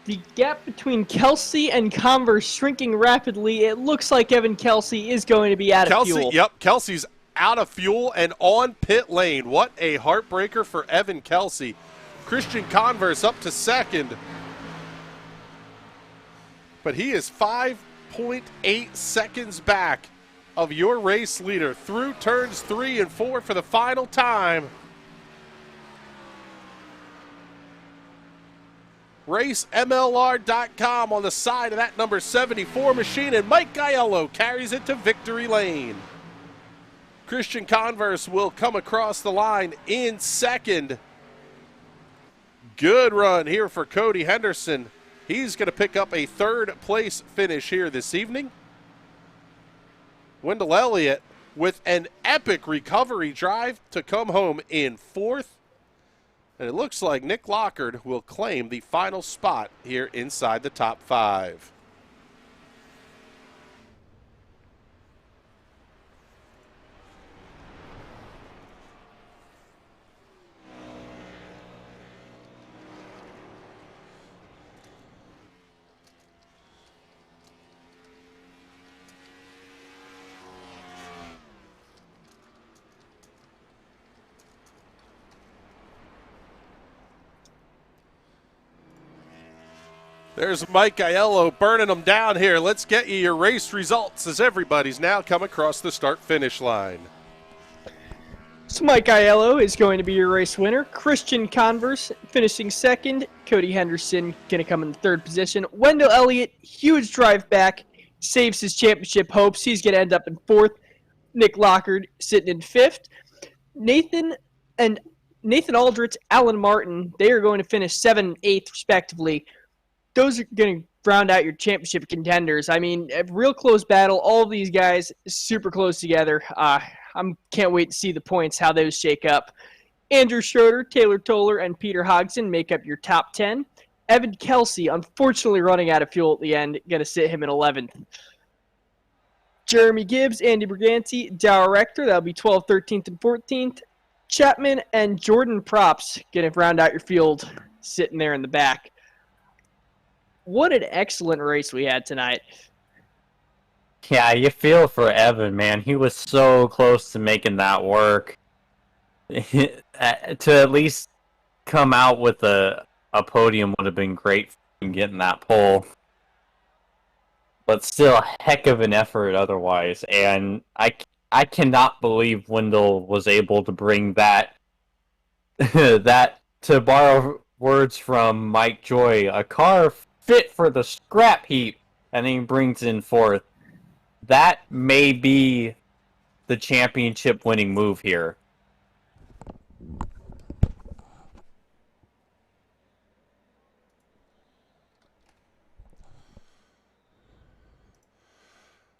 The gap between Kelsey and Converse shrinking rapidly. It looks like Evan Kelsey is going to be out of fuel. Yep, Kelsey's out of fuel and on pit lane. What a heartbreaker for Evan Kelsey. Christian Converse up to second. But he is 5.8 seconds back of your race leader through turns 3 and 4 for the final time. RaceMLR.com on the side of that number 74 machine, and Mike Aiello carries it to victory lane. Christian Converse will come across the line in second. Good run here for Cody Henderson. He's going to pick up a third place finish here this evening. Wendell Elliott with an epic recovery drive to come home in fourth. And it looks like Nick Lockard will claim the final spot here inside the top 5. There's Mike Aiello burning them down here. Let's get you your race results as everybody's now come across the start-finish line. So Mike Aiello is going to be your race winner. Christian Converse finishing second. Cody Henderson going to come in third position. Wendell Elliott, huge drive back, saves his championship hopes. He's going to end up in fourth. Nick Lockard sitting in fifth. Nathan Aldrich, Alan Martin, they are going to finish 7th and 8th respectively. Those are going to round out your championship contenders. I mean, a real close battle. All of these guys super close together. I can't wait to see the points, how those shake up. Andrew Schroeder, Taylor Toller, and Peter Hodgson make up your top 10. Evan Kelsey, unfortunately running out of fuel at the end, going to sit him in 11th. Jeremy Gibbs, Andy Briganti, Dower Rector, that'll be 12th, 13th, and 14th. Chapman and Jordan Props going to round out your field, sitting there in the back. What an excellent race we had tonight. Yeah, you feel for Evan, man. He was so close to making that work. To at least come out with a podium would have been great for him getting that pole. But still, a heck of an effort otherwise. And I cannot believe Wendell was able to bring that, that, to borrow words from Mike Joy, a car fit for the scrap heap, and then he brings in fourth. That may be the championship winning move here.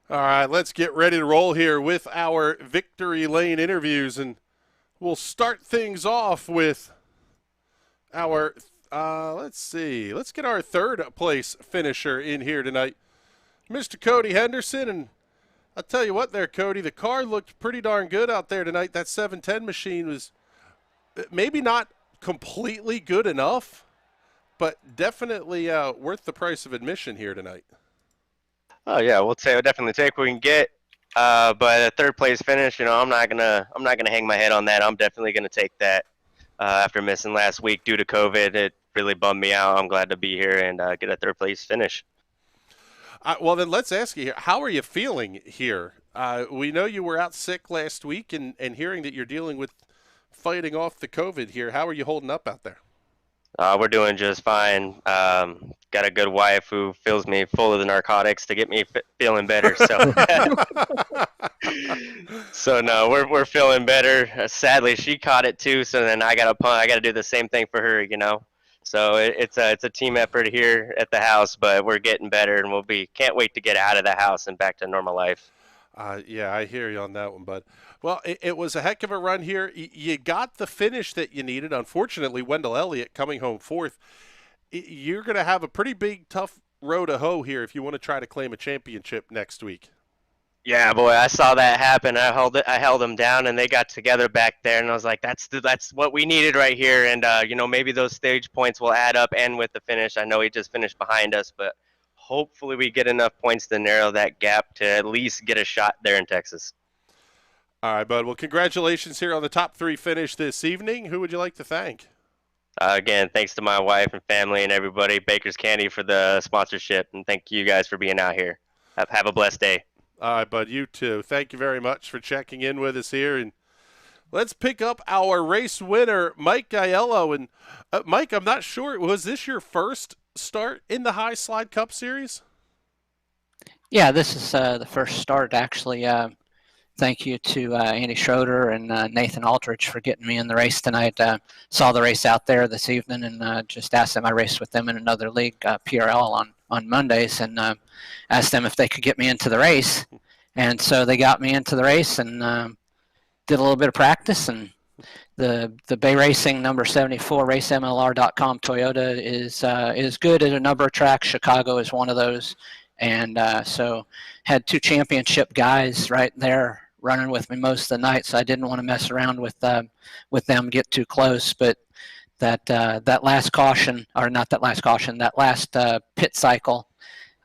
All right, let's get ready to roll here with our Victory Lane interviews, and we'll start things off with our let's see. Let's get our third place finisher in here tonight, Mr. Cody Henderson. And I'll tell you what there, Cody, the car looked pretty darn good out there tonight. That 710 machine was maybe not completely good enough, but definitely worth the price of admission here tonight. Oh yeah, we'll definitely take what we can get. But a third place finish, I'm not gonna hang my head on that. I'm definitely gonna take that. After missing last week due to COVID, it really bummed me out. I'm glad to be here and get a third place finish. Well, then let's ask you here, how are you feeling here? We know you were out sick last week, and hearing that you're dealing with fighting off the COVID here, how are you holding up out there? We're doing just fine. Got a good wife who fills me full of the narcotics to get me feeling better. So, so no, we're feeling better. Sadly, she caught it too. So then I got to do the same thing for her, So it's a team effort here at the house, but we're getting better, and can't wait to get out of the house and back to normal life. Yeah, I hear you on that one, bud. Well, it was a heck of a run here. You got the finish that you needed. Unfortunately, Wendell Elliott coming home fourth. You're going to have a pretty big, tough row to hoe here if you want to try to claim a championship next week. Yeah, boy, I saw that happen. I held them down, and they got together back there, and I was like, that's what we needed right here. And maybe those stage points will add up, and with the finish, I know he just finished behind us, but hopefully we get enough points to narrow that gap to at least get a shot there in Texas. All right, bud. Well, congratulations here on the top 3 finish this evening. Who would you like to thank? Again, thanks to my wife and family and everybody, Baker's Candy for the sponsorship, and thank you guys for being out here. Have a blessed day. All right, bud. You too. Thank you very much for checking in with us here. And let's pick up our race winner, Mike Aiello. And Mike, I'm not sure, was this your first start in the High Slide Cup Series? Yeah, this is the first start, actually. Thank you to Andy Schroeder and Nathan Aldridge for getting me in the race tonight. Saw the race out there this evening and just asked them. I raced with them in another league, PRL, on Mondays, and asked them if they could get me into the race. And so they got me into the race and did a little bit of practice. And the Bay Racing number 74 racemlr.com Toyota is good at a number of tracks. Chicago is one of those. And so had 2 championship guys right there running with me most of the night, so I didn't want to mess around with them, get too close. But that last caution, or not that last caution, that last pit cycle,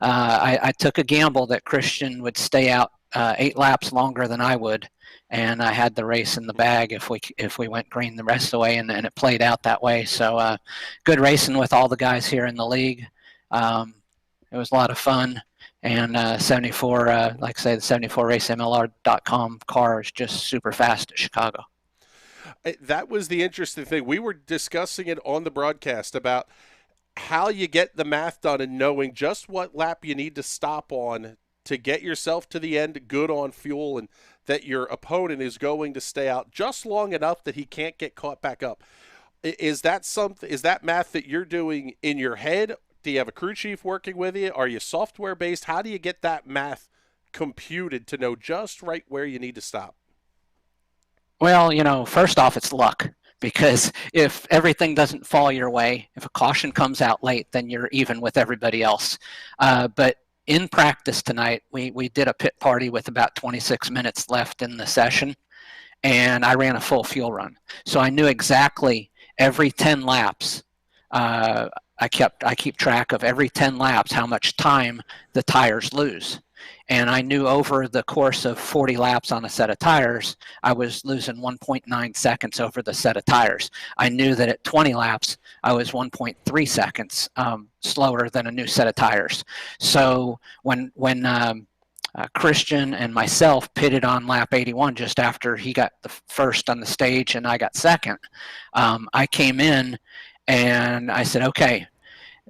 I took a gamble that Christian would stay out 8 laps longer than I would, and I had the race in the bag if we went green the rest of the way, and it played out that way. So good racing with all the guys here in the league. It was a lot of fun. And 74, like I say, the 74 racemlr.com car is just super fast at Chicago. That was the interesting thing. We were discussing it on the broadcast about how you get the math done and knowing just what lap you need to stop on to get yourself to the end good on fuel, and that your opponent is going to stay out just long enough that he can't get caught back up. Is that math that you're doing in your head? Do you have a crew chief working with you? Are you software based? How do you get that math computed to know just right where you need to stop? Well, first off, it's luck, because if everything doesn't fall your way, if a caution comes out late, then you're even with everybody else. But in practice tonight, we did a pit party with about 26 minutes left in the session, and I ran a full fuel run. So I knew exactly every 10 laps. I keep track of every 10 laps how much time the tires lose. And I knew over the course of 40 laps on a set of tires, I was losing 1.9 seconds over the set of tires. I knew that at 20 laps, I was 1.3 seconds slower than a new set of tires. So when Christian and myself pitted on lap 81 just after he got the first on the stage and I got second, I came in and I said, okay,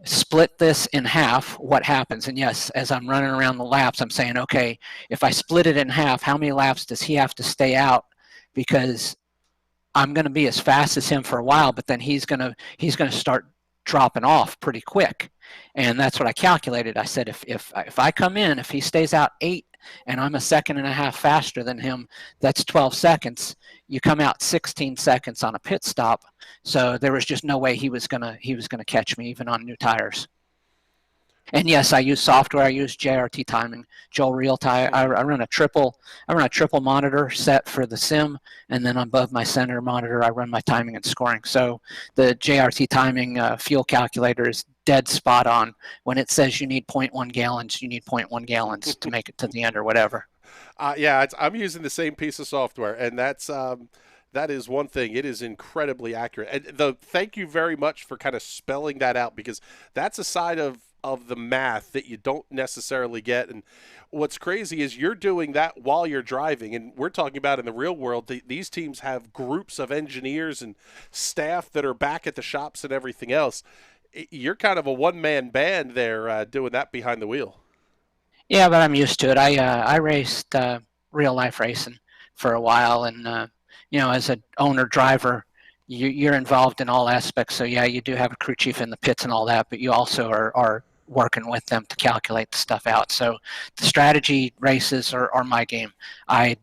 split this in half, what happens? And yes, as I'm running around the laps, I'm saying, okay, if I split it in half, how many laps does he have to stay out? Because I'm going to be as fast as him for a while, but then he's going to start dropping off pretty quick. And that's what I calculated. I said, if I come in, if he stays out 8 and I'm a second and a half faster than him, that's 12 seconds. You come out 16 seconds on a pit stop. So there was just no way he was gonna catch me even on new tires. And yes, I use software. I use JRT timing, Joel Real Time. I run a triple monitor set for the sim, and then above my center monitor, I run my timing and scoring. So the JRT timing fuel calculator is dead spot on. When it says you need 0.1 gallons, you need 0.1 gallons to make it to the end or whatever. Yeah, I'm using the same piece of software, and that is one thing. It is incredibly accurate. And thank you very much for kind of spelling that out, because that's a side of the math that you don't necessarily get. And what's crazy is you're doing that while you're driving, and we're talking about in the real world, these teams have groups of engineers and staff that are back at the shops and everything else. You're kind of a one-man band there doing that behind the wheel. Yeah, but I'm used to it. I raced real life racing for a while, and as an owner driver, you're involved in all aspects. So yeah, you do have a crew chief in the pits and all that, but you also are working with them to calculate the stuff out. So the strategy races are my game. I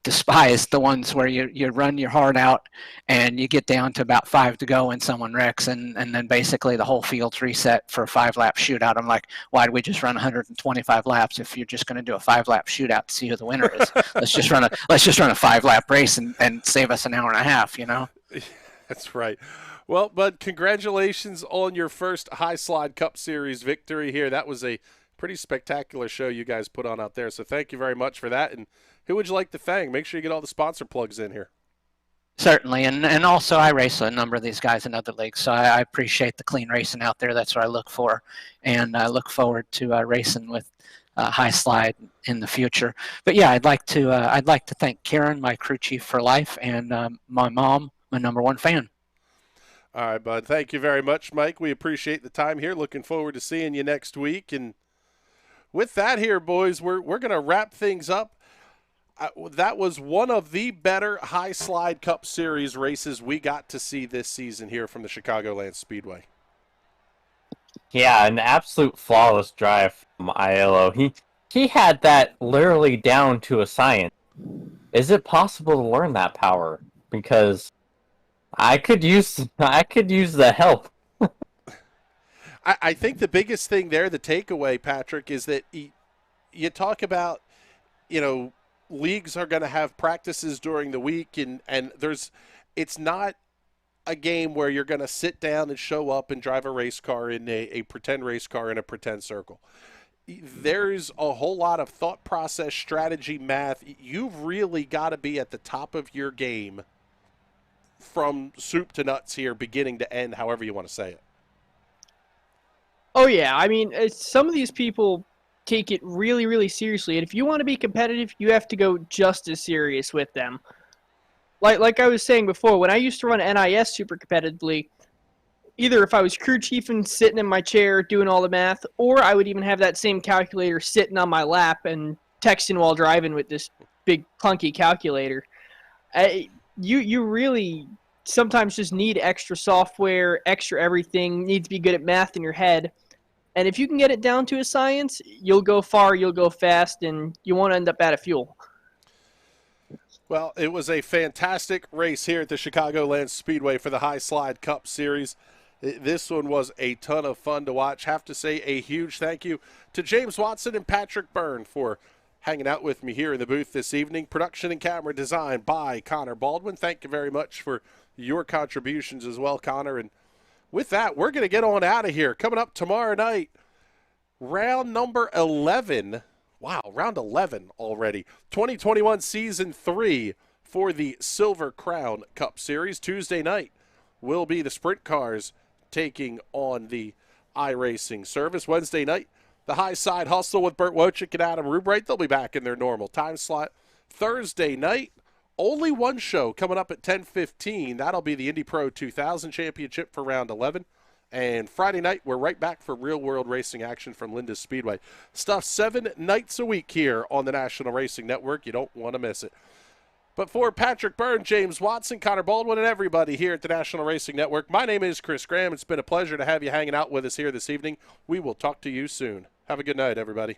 despise the ones where you run your heart out and you get down to about 5 to go and someone wrecks, and then basically the whole field's reset for a 5-lap shootout. I'm like, why do we just run 125 laps if you're just going to do a 5-lap shootout to see who the winner is? let's just run a 5-lap race and save us an hour and a half, That's right. Well, bud, congratulations on your first High Slide Cup Series victory here. That was a pretty spectacular show you guys put on out there. So thank you very much for that. And who would you like to thank? Make sure you get all the sponsor plugs in here. Certainly, and also I race a number of these guys in other leagues, so I appreciate the clean racing out there. That's what I look for, and I look forward to racing with High Slide in the future. But yeah, I'd like to thank Karen, my crew chief for life, and my mom, my #1 fan. All right, bud. Thank you very much, Mike. We appreciate the time here. Looking forward to seeing you next week. And with that here, boys, we're going to wrap things up. That was one of the better High Slide Cup Series races we got to see this season here from the Chicagoland Speedway. Yeah, an absolute flawless drive from Aiello. He had that literally down to a science. Is it possible to learn that power? Because I could use the help. I think the biggest thing there, the takeaway, Patrick, is that you talk about, leagues are going to have practices during the week, and it's not a game where you're going to sit down and show up and drive a race car in a pretend race car in a pretend circle. There's a whole lot of thought process, strategy, math. You've really got to be at the top of your game from soup to nuts here, beginning to end, however you want to say it. Oh, yeah. I mean, some of these people take it really, really seriously. And if you want to be competitive, you have to go just as serious with them. Like I was saying before, when I used to run NIS super competitively, either if I was crew chief and sitting in my chair doing all the math, or I would even have that same calculator sitting on my lap and texting while driving with this big clunky calculator. You really sometimes just need extra software, extra everything, need to be good at math in your head. And if you can get it down to a science, you'll go far, you'll go fast, and you won't end up out of fuel. Well, it was a fantastic race here at the Chicagoland Speedway for the High Slide Cup Series. This one was a ton of fun to watch. Have to say a huge thank you to James Watson and Patrick Byrne for hanging out with me here in the booth this evening. Production and camera design by Connor Baldwin. Thank you very much for your contributions as well, Connor. And with that, we're going to get on out of here. Coming up tomorrow night, round number 11. Wow, round 11 already. 2021 Season 3 for the Silver Crown Cup Series. Tuesday night will be the sprint cars taking on the iRacing service. Wednesday night, the High Side Hustle with Burt Wojcik and Adam Rubright. They'll be back in their normal time slot. Thursday night, only one show coming up at 10:15. That'll be the Indy Pro 2000 Championship for round 11. And Friday night, we're right back for real-world racing action from Linda's Speedway. Stuff 7 nights a week here on the National Racing Network. You don't want to miss it. But for Patrick Byrne, James Watson, Connor Baldwin, and everybody here at the National Racing Network, my name is Chris Graham. It's been a pleasure to have you hanging out with us here this evening. We will talk to you soon. Have a good night, everybody.